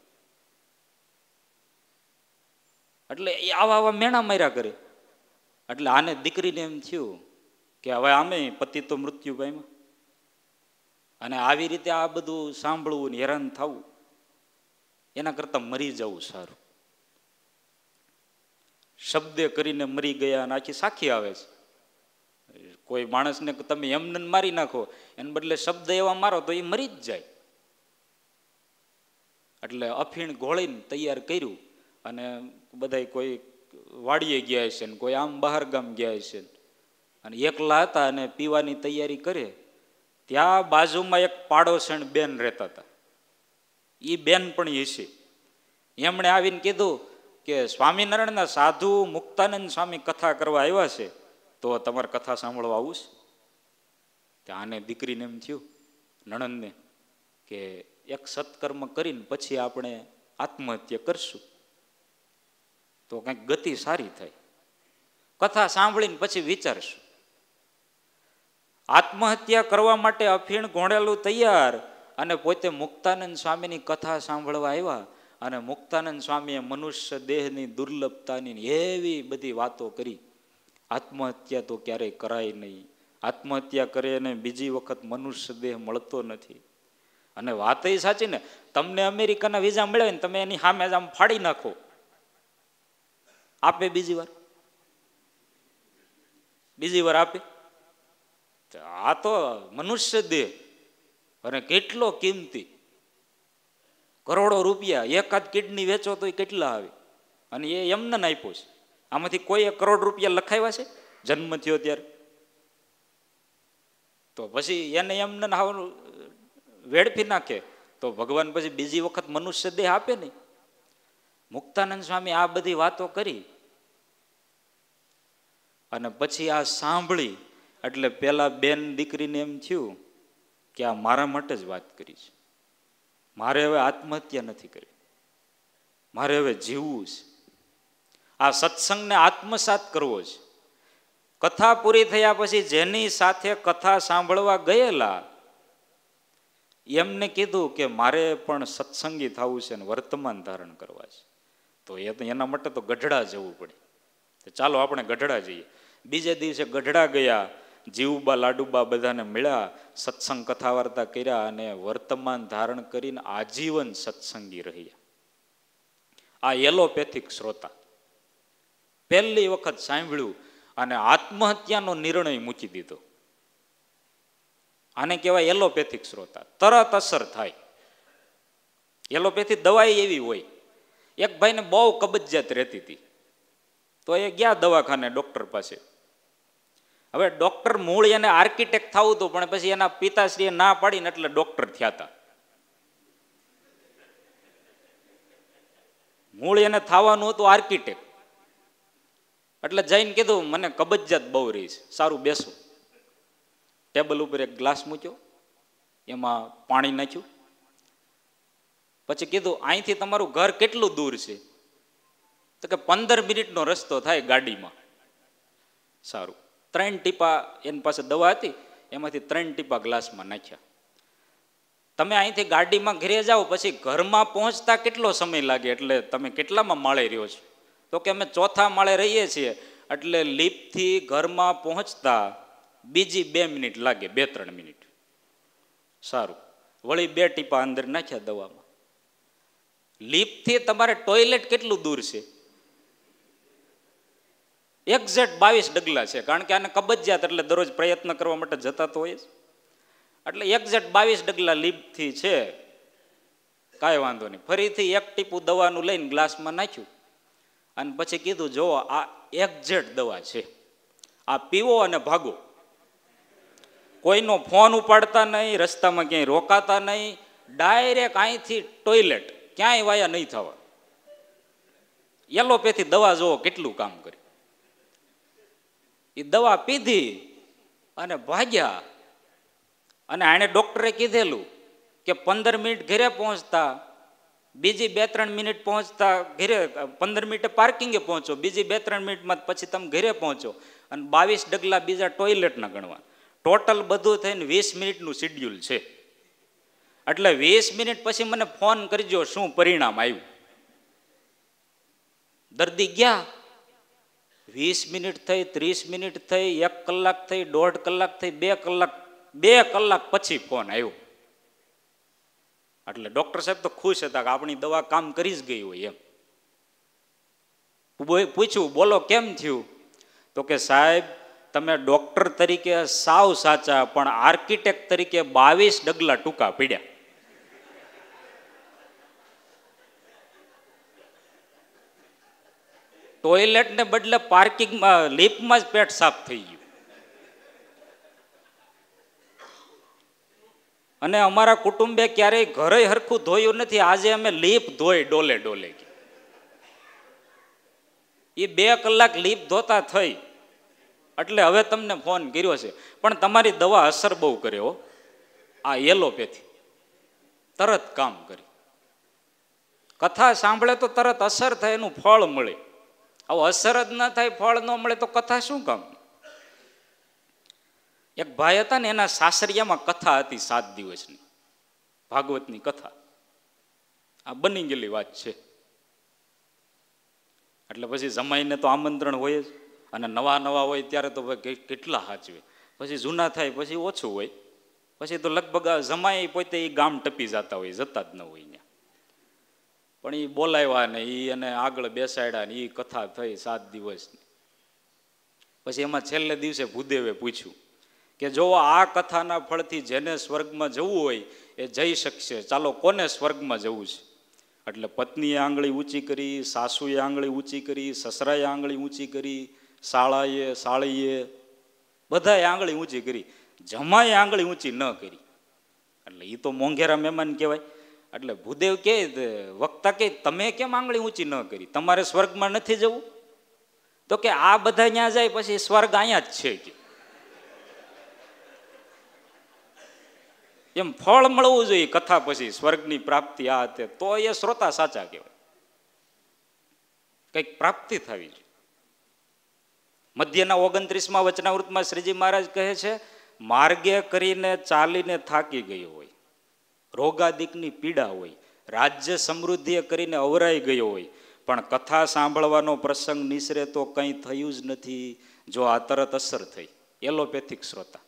એટલે એ આવા મેણા માર્યા કરે. એટલે આને દીકરીને એમ થયું કે હવે આમે પતિ તો મૃત્યુ પામ્યા, અને આવી રીતે આ બધું સાંભળવું ને હેરાન થવું, એના કરતા મરી જવું સારું. શબ્દે કરીને મરી ગયા અને આખી સાખી આવે છે. કોઈ માણસને તમે એમને મારી નાખો, એને બદલે શબ્દ એવા મારો તો એ મરી જ જાય. એટલે અફીણ ઘોળીને તૈયાર કર્યું, અને બધા કોઈ વાડીએ ગયા છે ને કોઈ આમ બહાર ગામ ગયા છે, અને એકલા હતા અને પીવાની તૈયારી કરે. ત્યાં બાજુમાં એક પાડોશણ બેન રહેતા હતા. એ બેન પણ હશે. એમણે આવીને કીધું કે સ્વામિનારાયણના સાધુ મુક્તાનંદ સ્વામી કથા કરવા આવ્યા છે, તો તમારે કથા સાંભળવા આવું છે. ત્યાં આને દીકરીને એમ થયું, નણંદને, કે એક સત્કર્મ કરીને પછી આપણે આત્મહત્યા કરશું તો કંઈક ગતિ સારી થાય. કથા સાંભળીને પછી વિચારશું. આત્મહત્યા કરવા માટે અફીણ ઘોળેલું તૈયાર, અને પોતે મુક્તાનંદ સ્વામીની કથા સાંભળવા આવ્યા. અને મુક્તાનંદ સ્વામીએ મનુષ્ય દેહની દુર્લભતાની એવી બધી વાતો કરી. આત્મહત્યા તો ક્યારેય કરાય નહીં, આત્મહત્યા કરે અને બીજી વખત મનુષ્ય દેહ મળતો નથી. અને વાત એ સાચી ને, તમને અમેરિકાના વિઝા મળે ને તમે એની સામે જ આમ ફાડી નાખો, આપે બીજી વાર આપે? આ તો મનુષ્ય દેહ, અને કેટલો કિંમતી, કરોડો રૂપિયા. એકાદ કિડની વેચો તો કેટલા આવે, અને એ એમને આપ્યો છે. આમાંથી કોઈ 1 કરોડ રૂપિયા લખાવ્યા છે જન્મ થયો ત્યારે? તો પછી એને એમને વેડફી નાખે તો ભગવાન પછી બીજી વખત મનુષ્ય દેહ આપે નહીં. મુક્તાનંદ સ્વામી આ બધી વાતો કરી, અને પછી આ સાંભળી એટલે પેલા બેન દીકરીને એમ થયું કે આ મારા માટે જ વાત કરી છે. મારે હવે આત્મહત્યા નથી કરી, મારે હવે જીવવું છે. આ સત્સંગને આત્મસાત કરવો છે. કથા પૂરી થયા પછી જેની સાથે કથા સાંભળવા ગયેલા એમને કીધું કે મારે પણ સત્સંગી થવું છે અને વર્તમાન ધારણ કરવા છે. તો એના માટે તો ગઢડા જવું પડે. તો ચાલો આપણે ગઢડા જઈએ. બીજે દિવસે ગઢડા ગયા, જીવબા લાડુબા બધાને મળ્યા, સત્સંગ કથા વાર્તા કર્યા, અને વર્તમાન ધારણ કરીને આજીવન સત્સંગી રહ્યા. આ એલોપેથિક શ્રોતા પહેલી વખત સાંભળ્યું અને આત્મહત્યાનો નિર્ણય મૂકી દીધો. આને કહેવાય એલોપેથિક શ્રોતા. તરત અસર થાય. એલોપેથી દવાઈ એવી હોય. એક ભાઈને બહુ કબજિયાત રહેતી હતી, તો એ ગયા દવાખાને ડોક્ટર પાસે. હવે ડોક્ટર મૂળ એને આર્કિટેક્ટ થવું હતું, પણ પછી એના પિતાશ્રીએ ના પાડીને એટલે ડોક્ટર થયા હતા. મૂળ એને થવાનું હતું આર્કિટેક્ટ. એટલે જઈને કીધું મને કબજિયાત બહુ રહી છે. સારું, બેસો. ટેબલ ઉપર એક ગ્લાસ મૂક્યો, એમાં પાણી નાખ્યું. પછી કીધું અહીંથી તમારું ઘર કેટલું દૂર છે? તો કે 15 મિનિટનો રસ્તો થાય ગાડીમાં. સારું. 3 ટીપા એની પાસે દવા હતી, એમાંથી 3 ટીપા ગ્લાસમાં નાખ્યા. તમે અહીંથી ગાડીમાં ઘરે જાઓ પછી ઘરમાં પહોંચતા કેટલો સમય લાગે? એટલે તમે કેટલામાં માળે રહ્યો છો? તો કે અમે 4થા માળે રહીએ છીએ, એટલે લિફ્ટથી ઘરમાં પહોંચતા બીજી 2 મિનિટ લાગે, 2-3 મિનિટ. સારું. વળી 2 ટીપા અંદર નાખ્યા દવામાં. લિફ્ટથી તમારે ટોયલેટ કેટલું દૂર છે? એક્ઝેક્ટ 22 ડગલા છે, કારણ કે આને કબજિયાત એટલે દરરોજ પ્રયત્ન કરવા માટે જતા તો હોય જ. એટલે એક્ઝેક્ટ 22 ડગલા લિફ્ટથી છે. કાંઈ વાંધો નહીં. ફરીથી 1 ટીપું દવાનું લઈને ગ્લાસમાં નાખ્યું, અને પછી કીધું જો આ એક્ઝેક્ટ દવા છે, આ પીવો અને ભાગો. કોઈનો ફોન ઉપાડતા નહીં, રસ્તામાં ક્યાંય રોકાતા નહીં, ડાયરેક્ટ અહીંથી ટોયલેટ, ક્યાંય વાયા નહીં થવા. એલોપેથી દવા જોવો કેટલું કામ કરે. એ દવા પીધી અને ભાગ્યા. અને આણે ડૉક્ટરે કીધેલું કે 15 મિનિટ ઘરે પહોંચતા, બીજી 2-3 મિનિટ પહોંચતા ઘરે, 15 મિનિટે પાર્કિંગે પહોંચો, બીજી 2-3 મિનિટમાં પછી તમે ઘરે પહોંચો, અને 22 ડગલા બીજા ટોયલેટના ગણવા. ટોટલ બધું થઈને 20 મિનિટનું શિડ્યુલ છે. એટલે 20 મિનિટ પછી મને ફોન કરજો શું પરિણામ આવ્યું. દર્દી ગયા, 20 મિનિટ થઈ, 30 મિનિટ થઈ, 1 કલાક થઈ, 1.5 કલાક થઈ, 2 કલાક, 2 કલાક પછી ફોન આવ્યો. એટલે ડૉક્ટર સાહેબ તો ખુશ હતા કે આપણી દવા કામ કરી જ ગઈ હોય એમ. પૂછ્યું બોલો કેમ થયું? તો કે સાહેબ તમે ડૉક્ટર તરીકે સાવ સાચા, પણ આર્કિટેક્ટ તરીકે 22 ડગલા ટૂંકા પડ્યા. ટોયલેટ ને બદલે પાર્કિંગમાં, લિફ્ટમાં જ પેટ સાફ થઈ ગયું. અને અમારા કુટુંબે ક્યારેય ઘરે હરખું ધોયું નથી. આજે અમે લીપ ધોઈ ડોલે ડોલે. એ 2 કલાક લીપ ધોતા થઈ એટલે હવે તમને ફોન કર્યો છે. પણ તમારી દવા અસર બહુ કરે હો. આ એલોપેથી તરત કામ કરે. કથા સાંભળે તો તરત અસર થાય, એનું ફળ મળે. આવું અસર જ ન થાય, ફળ ન મળે તો કથા શું કામ? એક ભાઈ હતા ને, એના સાસરિયામાં કથા હતી 7 દિવસની, ભાગવતની કથા. આ બની ગયેલી વાત છે. એટલે પછી જમાઈને તો આમંત્રણ હોય જ, અને નવા નવા હોય ત્યારે તો કેટલા સાચવે. પછી જૂના થાય પછી ઓછું હોય. પછી તો લગભગ જમાઈ પોતે એ ગામ ટપી જતા હોય, જતા જ ન હોય ત્યાં. પણ એ બોલાવ્યા ને એ એને આગળ બેસાડ્યા ને એ કથા થઈ 7 દિવસની. પછી એમાં છેલ્લે દિવસે ભૂદેવે પૂછ્યું કે જો આ કથાના ફળથી જેને સ્વર્ગમાં જવું હોય એ જઈ શકશે, ચાલો કોને સ્વર્ગમાં જવું છે? એટલે પત્નીએ આંગળી ઊંચી કરી, સાસુએ આંગળી ઊંચી કરી, સસરાએ આંગળી ઊંચી કરી, સાળીએ બધાએ આંગળી ઊંચી કરી, જમાએ આંગળી ઊંચી ન કરી. એટલે એ તો મોંઘેરા મહેમાન કહેવાય. એટલે ભૂદેવ કહે, વક્તા કહે, તમે કેમ આંગળી ઊંચી ન કરી? તમારે સ્વર્ગમાં નથી જવું? તો કે આ બધા ત્યાં જાય પછી સ્વર્ગ અહીંયા જ છે કે એમ ફળ મળવું જોઈએ કથા પછી, સ્વર્ગની પ્રાપ્તિ આ તે, તો એ શ્રોતા સાચા કહેવાય. કંઈક પ્રાપ્તિ થવી જોઈએ. મધ્યના 29મા વચનાવૃતમાં શ્રીજી મહારાજ કહે છે, માર્ગે કરીને ચાલીને થાકી ગયો હોય, રોગાદિકની પીડા હોય, રાજ્ય સમૃદ્ધિએ કરીને અવરાઈ ગયો હોય, પણ કથા સાંભળવાનો પ્રસંગ નિસરે તો કંઈ થયું જ નથી. જો આ તરત અસર થઈ. એલોપેથિક શ્રોતા.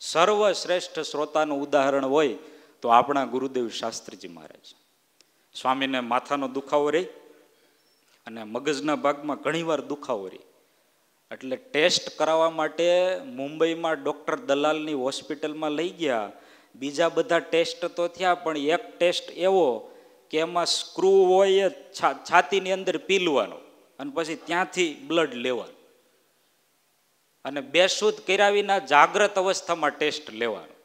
સર્વશ્રેષ્ઠ શ્રોતાનું ઉદાહરણ હોય તો આપણા ગુરુદેવ શાસ્ત્રીજી મહારાજ. સ્વામીને માથાનો દુખાવો રહે અને મગજના ભાગમાં ઘણીવાર દુખાવો રહે. એટલે ટેસ્ટ કરાવવા માટે મુંબઈમાં ડૉક્ટર દલાલની હોસ્પિટલમાં લઈ ગયા. બીજા બધા ટેસ્ટ તો થયા, પણ એક ટેસ્ટ એવો કે એમાં સ્ક્રૂ હોય એ છાતીની અંદર પીલવાનો અને પછી ત્યાંથી બ્લડ લેવાનું, અને બેશુદ્ધ કર્યા વિના જાગ્રત અવસ્થામાં ટેસ્ટ લેવાનો.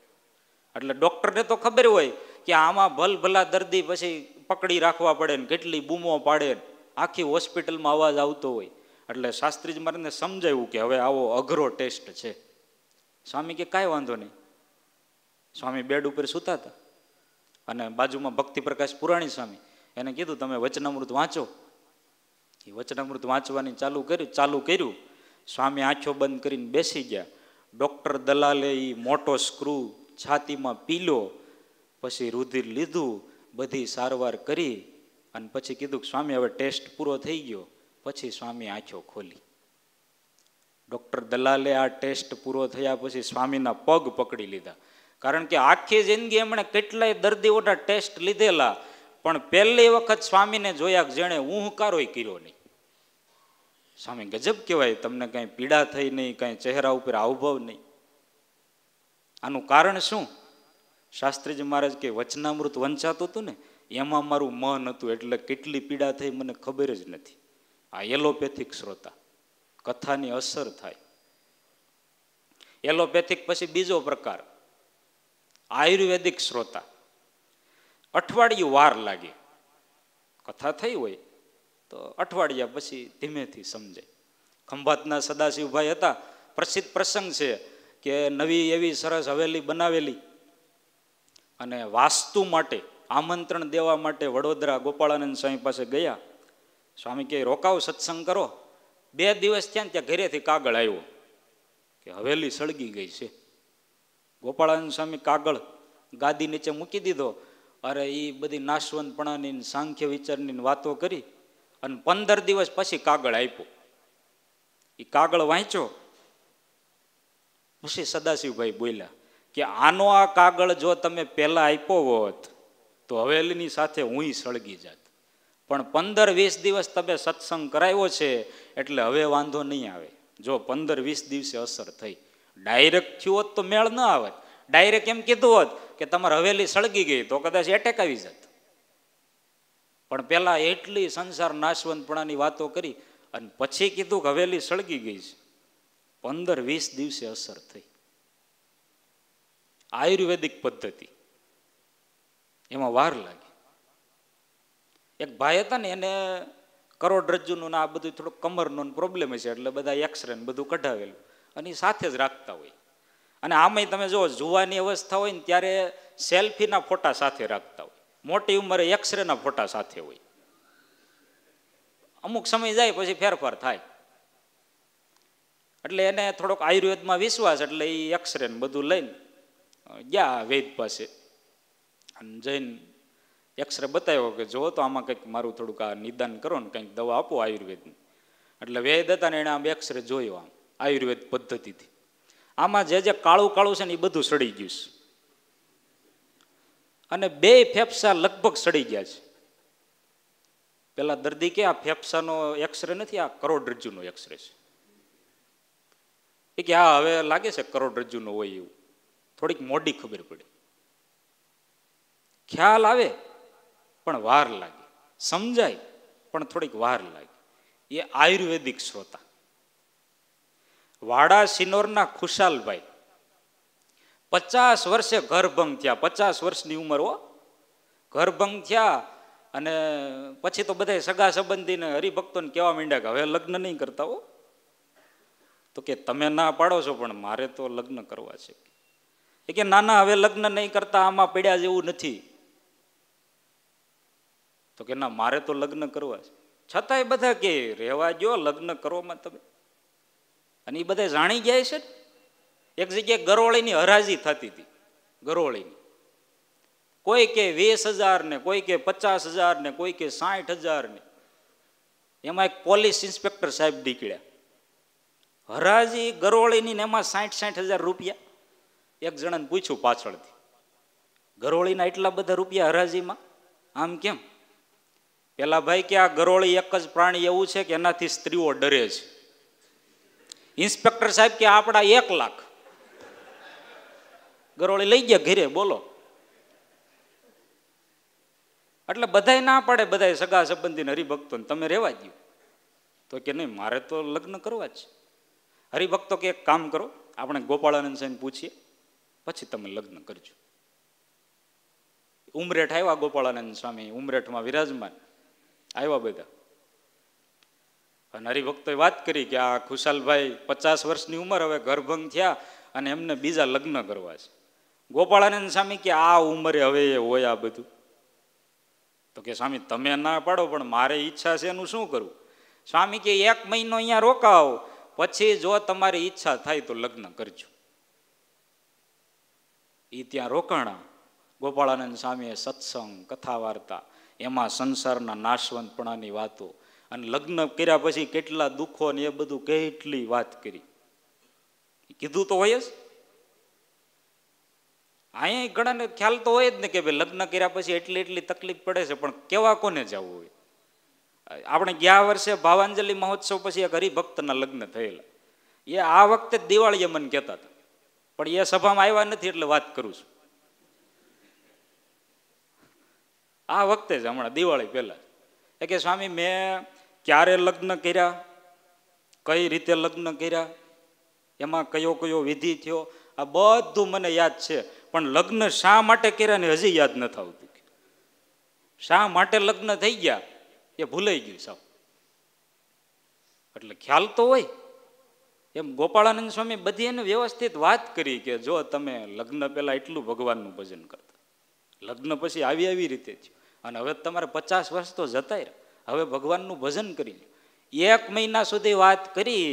એટલે ડૉક્ટરને તો ખબર હોય કે આમાં ભલભલા દર્દી પછી પકડી રાખવા પડે ને કેટલી બૂમો પાડે, આખી હોસ્પિટલમાં અવાજ આવતો હોય. એટલે શાસ્ત્રીજી મહારાજને સમજાવ્યું કે હવે આવો અઘરો ટેસ્ટ છે. સ્વામી કે કાંઈ વાંધો નહીં. સ્વામી બેડ ઉપર સૂતા હતા અને બાજુમાં ભક્તિ પ્રકાશ પુરાણી સ્વામી, એને કીધું તમે વચનામૃત વાંચો. એ વચનામૃત વાંચવાની ચાલુ કર્યું. સ્વામી આંખો બંધ કરીને બેસી ગયા. ડૉક્ટર દલાલે એ મોટો સ્ક્રૂ છાતીમાં પીલો, પછી રુધિર લીધું, બધી સારવાર કરી અને પછી કીધું કે સ્વામી હવે ટેસ્ટ પૂરો થઈ ગયો. પછી સ્વામી આંખો ખોલી. ડૉક્ટર દલાલે આ ટેસ્ટ પૂરો થયા પછી સ્વામીના પગ પકડી લીધા. કારણ કે આખી જિંદગી એમણે કેટલાય દર્દીઓના ટેસ્ટ લીધેલા, પણ પહેલી વખત સ્વામીને જોયા જેણે ઊંહકારોય કર્યો નહીં. સ્વામી ગજબ કહેવાય, તમને કાંઈ પીડા થઈ નહીં, કાંઈ ચહેરા ઉપર હાવભાવ નહીં. આનું કારણ શું? શાસ્ત્રીજી મહારાજ કે વચનામૃત વંચાતું હતું ને એમાં મારું મન હતું, એટલે કેટલી પીડા થઈ મને ખબર જ નથી. આ એલોપેથિક શ્રોતા. કથાની અસર થાય. એલોપેથિક પછી બીજો પ્રકાર આયુર્વેદિક શ્રોતા. અઠવાડિયું વાર લાગે. કથા થઈ હોય તો અઠવાડિયા પછી ધીમેથી સમજાય. ખંભાતના સદાશિવભાઈ હતા, પ્રસિદ્ધ પ્રસંગ છે કે નવી એવી સરસ હવેલી બનાવેલી અને વાસ્તુ માટે આમંત્રણ દેવા માટે વડોદરા ગોપાળાનંદ સ્વામી પાસે ગયા. સ્વામી કે રોકાવ સત્સંગ કરો. 2 દિવસ થયા ને ત્યાં ઘરેથી કાગળ આવ્યો કે હવેલી સળગી ગઈ છે. ગોપાળાનંદ સ્વામી કાગળ ગાદી નીચે મૂકી દીધો. અરે એ બધી નાશવંતપણાની સાંખ્ય વિચારની વાતો કરી અને 15 દિવસ પછી કાગળ આપ્યો. એ કાગળ વાંચ્યો પછી સદાશિવભાઈ બોલ્યા કે આનો આ કાગળ જો તમે પહેલા આપ્યો હોત તો હવેલીની સાથે હુંય સળગી જાત, પણ 15-20 દિવસ તમે સત્સંગ કરાવ્યો છે એટલે હવે વાંધો નહીં આવે. જો 15-20 દિવસે અસર થઈ. ડાયરેક્ટ થયું હોત તો મેળ ન આવત. ડાયરેક્ટ એમ કીધું હોત કે તમારે હવેલી સળગી ગઈ તો કદાચ એટેક આવી જાત. પણ પેલા એટલી સંસાર નાશવંતપણાની વાતો કરી અને પછી કીધું કે હવેલી સળગી ગઈ છે. 15-20 દિવસે અસર થઈ. આયુર્વેદિક પદ્ધતિ, એમાં વાર લાગી. એક ભાઈ હતા ને એને કરોડરજ્જુનું આ બધું થોડુંક કમરનો પ્રોબ્લેમ છે એટલે બધા એક્સરે ને બધું કઢાવેલું અને એ સાથે જ રાખતા હોય. અને આમાંય તમે જો જુવાની અવસ્થા હોય ને ત્યારે સેલ્ફીના ફોટા સાથે રાખતા હોય, મોટી ઉંમરે એક્સરેના ફોટા સાથે હોય. અમુક સમય જાય પછી ફેરફાર થાય એટલે એને થોડોક આયુર્વેદમાં વિશ્વાસ એટલે એ એક્સરે ને બધું લઈને ગયા વૈદ પાસે અને જઈને એક્સરે બતાવ્યો કે જો તો આમાં કંઈક મારું થોડુંક આ નિદાન કરો ને કંઈક દવા આપો આયુર્વેદની. એટલે વૈદ હતા ને એને આમ એક્સરે જોયો આમ આયુર્વેદ પદ્ધતિથી. આમાં જે કાળું કાળું છે ને એ બધું સડી ગયું છે અને 2 ફેફસા લગભગ સડી ગયા છે. પેલા દર્દી કે આ ફેફસાનો એક્સરે નથી, આ કરોડરજ્જુનો એક્સરે છે. એ કે આ હવે લાગે છે કરોડરજ્જુનો હોય એવું. થોડીક મોડી ખબર પડી. ખ્યાલ આવે પણ વાર લાગે, સમજાય પણ થોડીક વાર લાગે. એ આયુર્વેદિક શ્રોતા. વાડા સિનોરના ખુશાલભાઈ 50 વર્ષે ઘરભંગ થયા. 50 વર્ષની ઉંમર હો, ઘરભંગ થયા અને પછી તો બધા સગા સંબંધીને હરિભક્તોને કહેવા માંડ્યા કે હવે લગ્ન નહીં કરતા હો. તો કે તમે ના પાડો છો પણ મારે તો લગ્ન કરવા છે. એ કે ના ના હવે લગ્ન નહીં કરતા, આમાં પડ્યા જેવું નથી. તો કે ના મારે તો લગ્ન કરવા છે. છતાંય બધા કે રહેવા જો લગ્ન કરવામાં તમે. અને એ બધા જાણી ગયા છે. એક જગ્યાએ ગરોળીની હરાજી થતી હતી. ગરોળીની કોઈ કે 20,000 ને, કોઈ કે 50,000 ને, કોઈ કે 60,000 ને. એમાં એક પોલીસ ઇન્સ્પેક્ટર સાહેબ નીકળ્યા. હરાજી ગરોળીની ને એમાં 60,000 રૂપિયા. એક જણાને પૂછ્યું પાછળથી, ગરોળીના એટલા બધા રૂપિયા હરાજીમાં, આમ કેમ? પેલા ભાઈ કે આ ગરોળી એક જ પ્રાણી એવું છે કે એનાથી સ્ત્રીઓ ડરે છે. ઇન્સ્પેક્ટર સાહેબ કે આપણા 1 લાખ. ગરોળી લઈ ગયા ઘરે, બોલો. એટલે બધાય ના પાડે, બધા સગા સંબંધી હરિભક્તો તમે રહેવા દો. તો કે નહીં મારે તો લગ્ન કરવા જ છે. હરિભક્તો કે એક કામ કરો, આપણે ગોપાળાનંદ સાહેબ પૂછીએ પછી તમે લગ્ન કરજો. ઉમરેઠ આવ્યા ગોપાળાનંદ સ્વામી, ઉમરેઠમાં વિરાજમાન આવ્યા બધા. અને હરિભક્તોએ વાત કરી કે આ ખુશાલભાઈ 50 વર્ષની ઉંમર, હવે ઘરભંગ થયા અને એમને બીજા લગ્ન કરવા છે. ગોપાળાનંદ સ્વામી કે આ ઉંમરે હવે એ હોય આ બધું? તો કે સ્વામી તમે ના પાડો પણ મારે ઈચ્છા છે એનું શું કરવું? સ્વામી કે 1 મહિનો અહીંયા રોકાવો, પછી જો તમારી ઈચ્છા થાય તો લગ્ન કરજો. એ ત્યાં રોકાણા. ગોપાળાનંદ સ્વામીએ સત્સંગ, કથા વાર્તા, એમાં સંસારના નાશવંતપણાની વાતો, અને લગ્ન કર્યા પછી કેટલા દુઃખો ને એ બધું કેટલી વાત કરી. કીધું તો હોય જ. અહીંયા ઘણાને ખ્યાલ તો હોય જ ને કે ભાઈ લગ્ન કર્યા પછી એટલી તકલીફ પડે છે, પણ કેવા કોને જવું હોય? આપણે ગયા વર્ષે ભાવાંજલિ મહોત્સવ પછી એક હરિભક્તના લગ્ન થયેલા. એ આ વખતે દિવાળીએ મને કહેતા હતા, પણ એ સભામાં આવ્યા નથી એટલે વાત કરું છું. આ વખતે જ હમણાં દિવાળી પહેલા એ કે સ્વામી મેં ક્યારે લગ્ન કર્યા, કઈ રીતે લગ્ન કર્યા, એમાં કયો કયો વિધિ થયો, આ બધું મને યાદ છે, પણ લગ્ન શા માટે કર્યા ને હજી યાદ નથી આવતું. શા માટે લગ્ન થઈ ગયા એ ભૂલાઈ ગયું સાવ. એટલે ખ્યાલ તો હોય. એમ ગોપાળાનંદ સ્વામી બધી એને વ્યવસ્થિત વાત કરી કે જો તમે લગ્ન પહેલા એટલું ભગવાનનું ભજન કરતા, લગ્ન પછી આવી રીતે થયું, અને હવે તમારે 50 વર્ષ તો જતાય રહ્યા, હવે ભગવાનનું ભજન કરી. 1 મહિના સુધી વાત કરી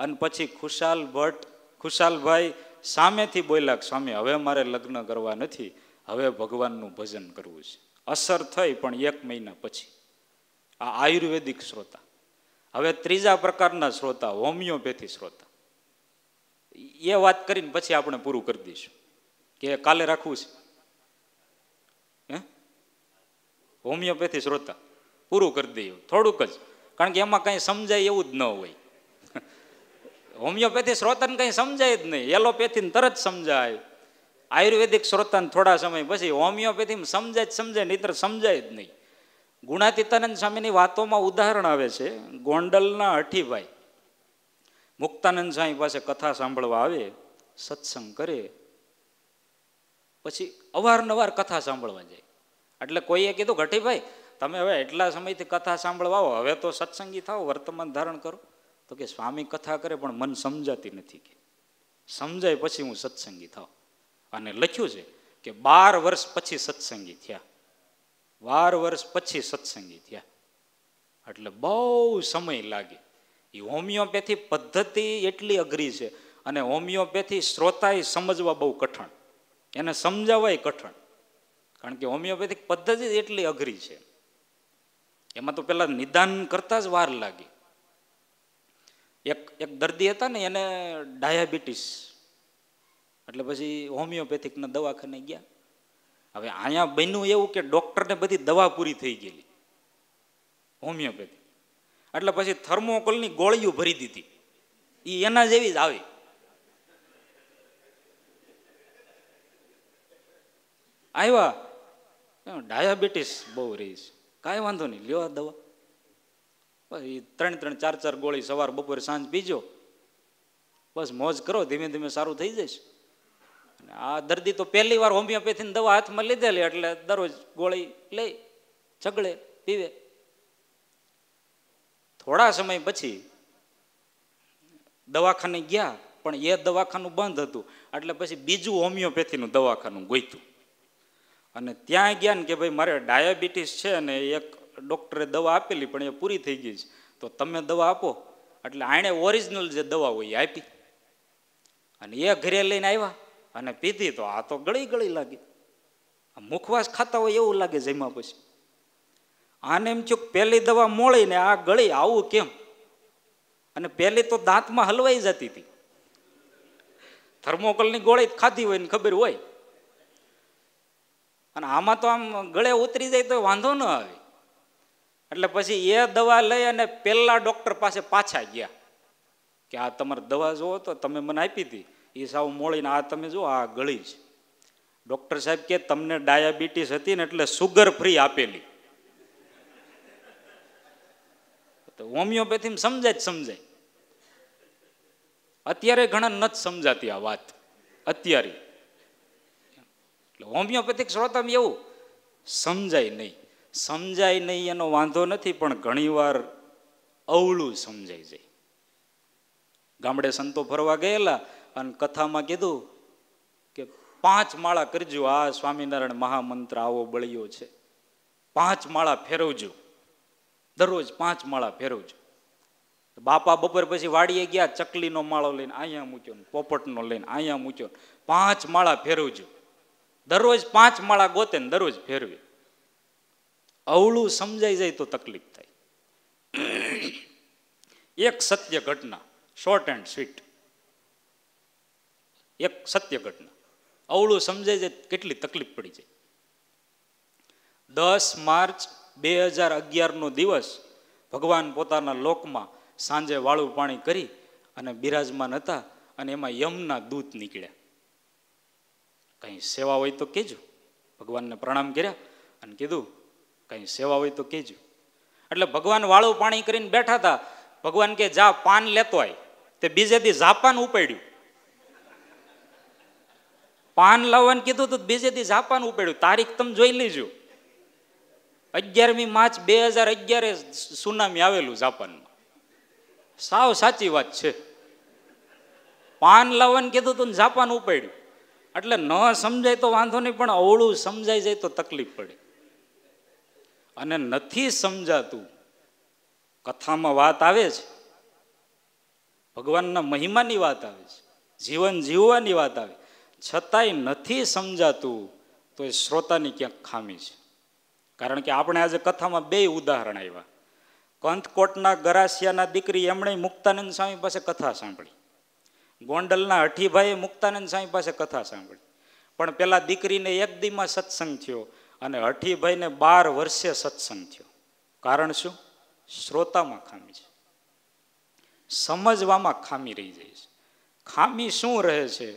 અને પછી ખુશાલ ભટ્ટ, ખુશાલભાઈ સામેથી બોલ્યા, સ્વામી હવે મારે લગ્ન કરવા નથી, હવે ભગવાનનું ભજન કરવું છે. અસર થઈ પણ 1 મહિના પછી. આ આયુર્વેદિક શ્રોતા. હવે ત્રીજા પ્રકારના શ્રોતા, હોમિયોપેથી શ્રોતા. એ વાત કરીને પછી આપણે પૂરું કરી દઈશું કે કાલે રાખવું છે. હે, હોમિયોપેથી શ્રોતા પૂરું કરી દઈએ થોડુંક જ, કારણ કે એમાં કંઈ સમજાય એવું જ ન હોય. હોમિયોપેથી શ્રોતાને કંઈ સમજાય જ નહીં, એલોપેથીને તરત સમજાય, આયુર્વેદિક શ્રોતાને થોડા સમય પછી, હોમિયોપેથીમાં સમજાય નહીતર સમજાય જ નહીં. ગુણાતીતાનંદ સ્વામીની વાતોમાં ઉદાહરણ આવે છે. ગોંડલના હઠીભાઈ મુક્તાનંદ સ્વામી પાસે કથા સાંભળવા આવે, સત્સંગ કરે, પછી અવારનવાર કથા સાંભળવા જાય. એટલે કોઈએ કીધું, હઠીભાઈ તમે હવે એટલા સમયથી કથા સાંભળવા આવો, હવે તો સત્સંગી થાઓ, વર્તમાન ધારણ કરો. તો કે સ્વામી કથા કરે પણ મન સમજાતી નથી, કે સમજાય પછી હું સત્સંગી થાવ. અને લખ્યું છે કે 12 વર્ષ પછી સત્સંગી થયા, 12 વર્ષ પછી સત્સંગી થયા, એટલે બહુ સમય લાગે. એ હોમિયોપેથી પદ્ધતિ એટલી અઘરી છે, અને હોમિયોપેથી શ્રોતાએ સમજવા બહુ કઠણ, એને સમજાવવાય કઠણ, કારણ કે હોમિયોપેથિક પદ્ધતિ એટલી અઘરી છે. એમાં તો પેલા નિદાન કરતા જ વાર લાગી. એક દર્દી હતા ને, એને ડાયાબિટીસ, એટલે પછી હોમિયોપેથિકના દવાખાને ગયા. હવે અહીંયા બન્યું એવું કે ડૉક્ટરને બધી દવા પૂરી થઈ ગયેલી હોમિયોપેથિક, એટલે પછી થર્મોકોલની ગોળીઓ ભરી દીધી, એ એના જેવી જ આવી. આવ્યા, ડાયાબિટીસ બહુ રહી છે, કાંઈ વાંધો નહીં, લ્યો આ દવા. બસ 3-3, 4-4 ગોળી સવાર બપોરે સાંજ પીજો, બસ મોજ કરો, ધીમે ધીમે સારું થઈ જશે. આ દર્દી તો પહેલી વાર હોમિયોપેથીની દવા હાથમાં લીધેલી, એટલે દરરોજ ગોળી લઈ છગડે પીવે. થોડા સમય પછી દવાખાને ગયા, પણ એ દવાખાનું બંધ હતું, એટલે પછી બીજું હોમિયોપેથીનું દવાખાનું ગોઈતું. અને ત્યાં ગયા ને કે ભાઈ મારે ડાયાબિટીસ છે, અને એક ડૉક્ટરે દવા આપેલી પણ એ પૂરી થઈ ગઈ છે, તો તમે દવા આપો. એટલે આણે ઓરિજિનલ જે દવા હોય એ આપી, અને એ ઘરે લઈને આવ્યા અને પીધી, તો આ તો ગળી લાગી, મુખવાસ ખાતા હોય એવું લાગે જમ્યા પછી. આને એમ થયું પહેલી દવા મોળી ને આ ગળી, આવું કેમ? અને પહેલી તો દાંતમાં હલવાઈ જતી હતી, થર્મોકોલની ગોળી ખાધી હોય ને ખબર હોય, અને આમાં તો આમ ગળે ઉતરી જાય તો વાંધો ન આવે. એટલે પછી એ દવા લઈ અને પેલા ડૉક્ટર પાસે પાછા ગયા કે આ તમારે દવા જોવો તો તમે મને આપી હતી, એ સાવ મોળીને આ તમે જો આ ગળી છે. ડૉક્ટર સાહેબ કે તમને ડાયાબિટીસ હતી ને એટલે સુગર ફ્રી આપેલી. તો હોમિયોપેથીમાં સમજાય. અત્યારે ઘણા નથી સમજાતી આ વાત અત્યારે. એટલે હોમિયોપેથિક શ્રોતામાં એવું સમજાય નહીં એનો વાંધો નથી, પણ ઘણીવાર અવળું સમજાઈ જાય. ગામડે સંતો ફરવા ગયેલા અને કથામાં કીધું કે 5 માળા કરજો, આ સ્વામિનારાયણ મહામંત્ર આવો બળ્યો છે, 5 માળા ફેરવજો, દરરોજ 5 માળા ફેરવજો. બાપા બપોર પછી વાડીએ ગયા, ચકલીનો માળો લઈને અહીંયા મૂક્યો, પોપટનો લઈને અહીંયા મૂક્યો, 5 માળા ફેરવજો, દરરોજ 5 માળા ગોતે ને દરરોજ ફેરવે. અવળું સમજાઈ જાય તો તકલીફ થાય. એક સત્ય ઘટના, શોર્ટ એન્ડ સ્વીટ, એક સત્ય ઘટના, અવળું સમજાઈ જાય કેટલી તકલીફ પડી જાય. 10 માર્ચ 2011નો દિવસ, ભગવાન પોતાના લોકમાં સાંજે વાળું પાણી કરી અને બિરાજમાન હતા, અને એમાં યમના દૂત નીકળ્યા. કંઈ સેવા હોય તો કહેજો. ભગવાનને પ્રણામ કર્યા અને કીધું કંઈ સેવા હોય તો કહેજો. એટલે ભગવાન વાળું પાણી કરીને બેઠા હતા. ભગવાન કે જા પાન લેતો આય. તે બીજે દી જાપાન ઉપાડ્યું. પાન લાવવાનું કીધું તો બીજે દી જાપાન ઉપાડ્યું. તારીખ તમે જોઈ લેજો, 11મી માર્ચ 2011 સુનામી આવેલું જાપાનમાં. સાવ સાચી વાત છે. પાન લાવવાનું કીધું તું ને જાપાન ઉપાડ્યું. એટલે ન સમજાય તો વાંધો નહીં, પણ અવળું સમજાઈ જાય તો તકલીફ પડે. અને નથી સમજાતું, કથામાં વાત આવે છે, ભગવાનના મહિમાની વાત આવે છે, જીવન જીવવાની વાત આવે, છતાંય નથી સમજાતું તો એ શ્રોતાની ક્યાંક ખામી છે. કારણ કે આપણે આજે કથામાં બે ઉદાહરણ આવ્યા. કંથકોટના ગરાસિયાના દીકરી એમણે મુક્તાનંદ સ્વામી પાસે કથા સાંભળી, ગોંડલના હઠીભાઈએ મુક્તાનંદ સ્વામી પાસે કથા સાંભળી. પણ પેલા દીકરીને એક દીમાં સત્સંગ થયો અને હઠીભાઈને 12 વર્ષે સત્સંગ થયો. કારણ શું? શ્રોતામાં ખામી છે, સમજવામાં ખામી રહી જાય છે. ખામી શું રહે છે?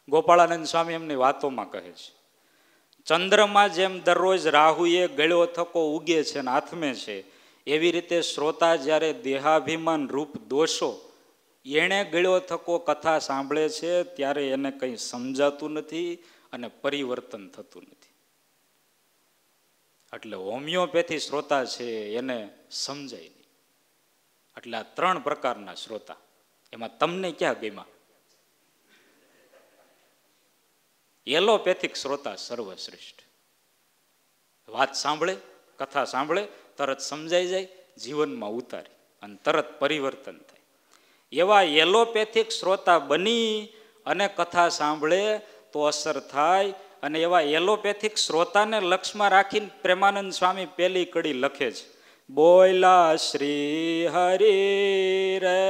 ગોપાળાનંદ સ્વામી એમની વાતોમાં કહે છે, ચંદ્રમાં જેમ દરરોજ રાહુએ ગળ્યો થકો ઉગે છે ને આથમે છે, એવી રીતે શ્રોતા જ્યારે દેહાભિમાન રૂપ દોષો એણે ગળ્યો થકો કથા સાંભળે છે ત્યારે એને કંઈ સમજાતું નથી અને પરિવર્તન થતું નથી. એટલે હોમિયોપેથી શ્રોતા છે એને સમજાય નહીં. એટલે આ 3 પ્રકારના શ્રોતા, એમાં તમને ક્યાં ગમ્યા? એલોપેથિક શ્રોતા સર્વશ્રેષ્ઠ. વાત સાંભળે, કથા સાંભળે, તરત સમજાઈ જાય, જીવનમાં ઉતારી અને તરત પરિવર્તન થાય. એવા એલોપેથિક શ્રોતા બની અને કથા સાંભળે તો અસર થાય. અને એવા એલોપેથિક શ્રોતાને લક્ષમાં રાખીને પ્રેમાનંદ સ્વામી પહેલી કડી લખે છે, બોયલા શ્રી હરિ રે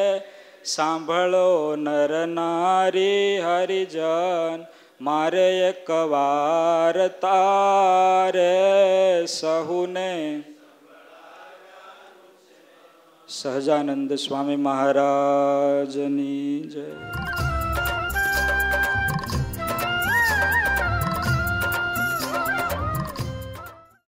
સાંભળો નર નારી હરિજન, મારે એક વાર તારે સહુને. સહજાનંદ સ્વામી મહારાજની જય.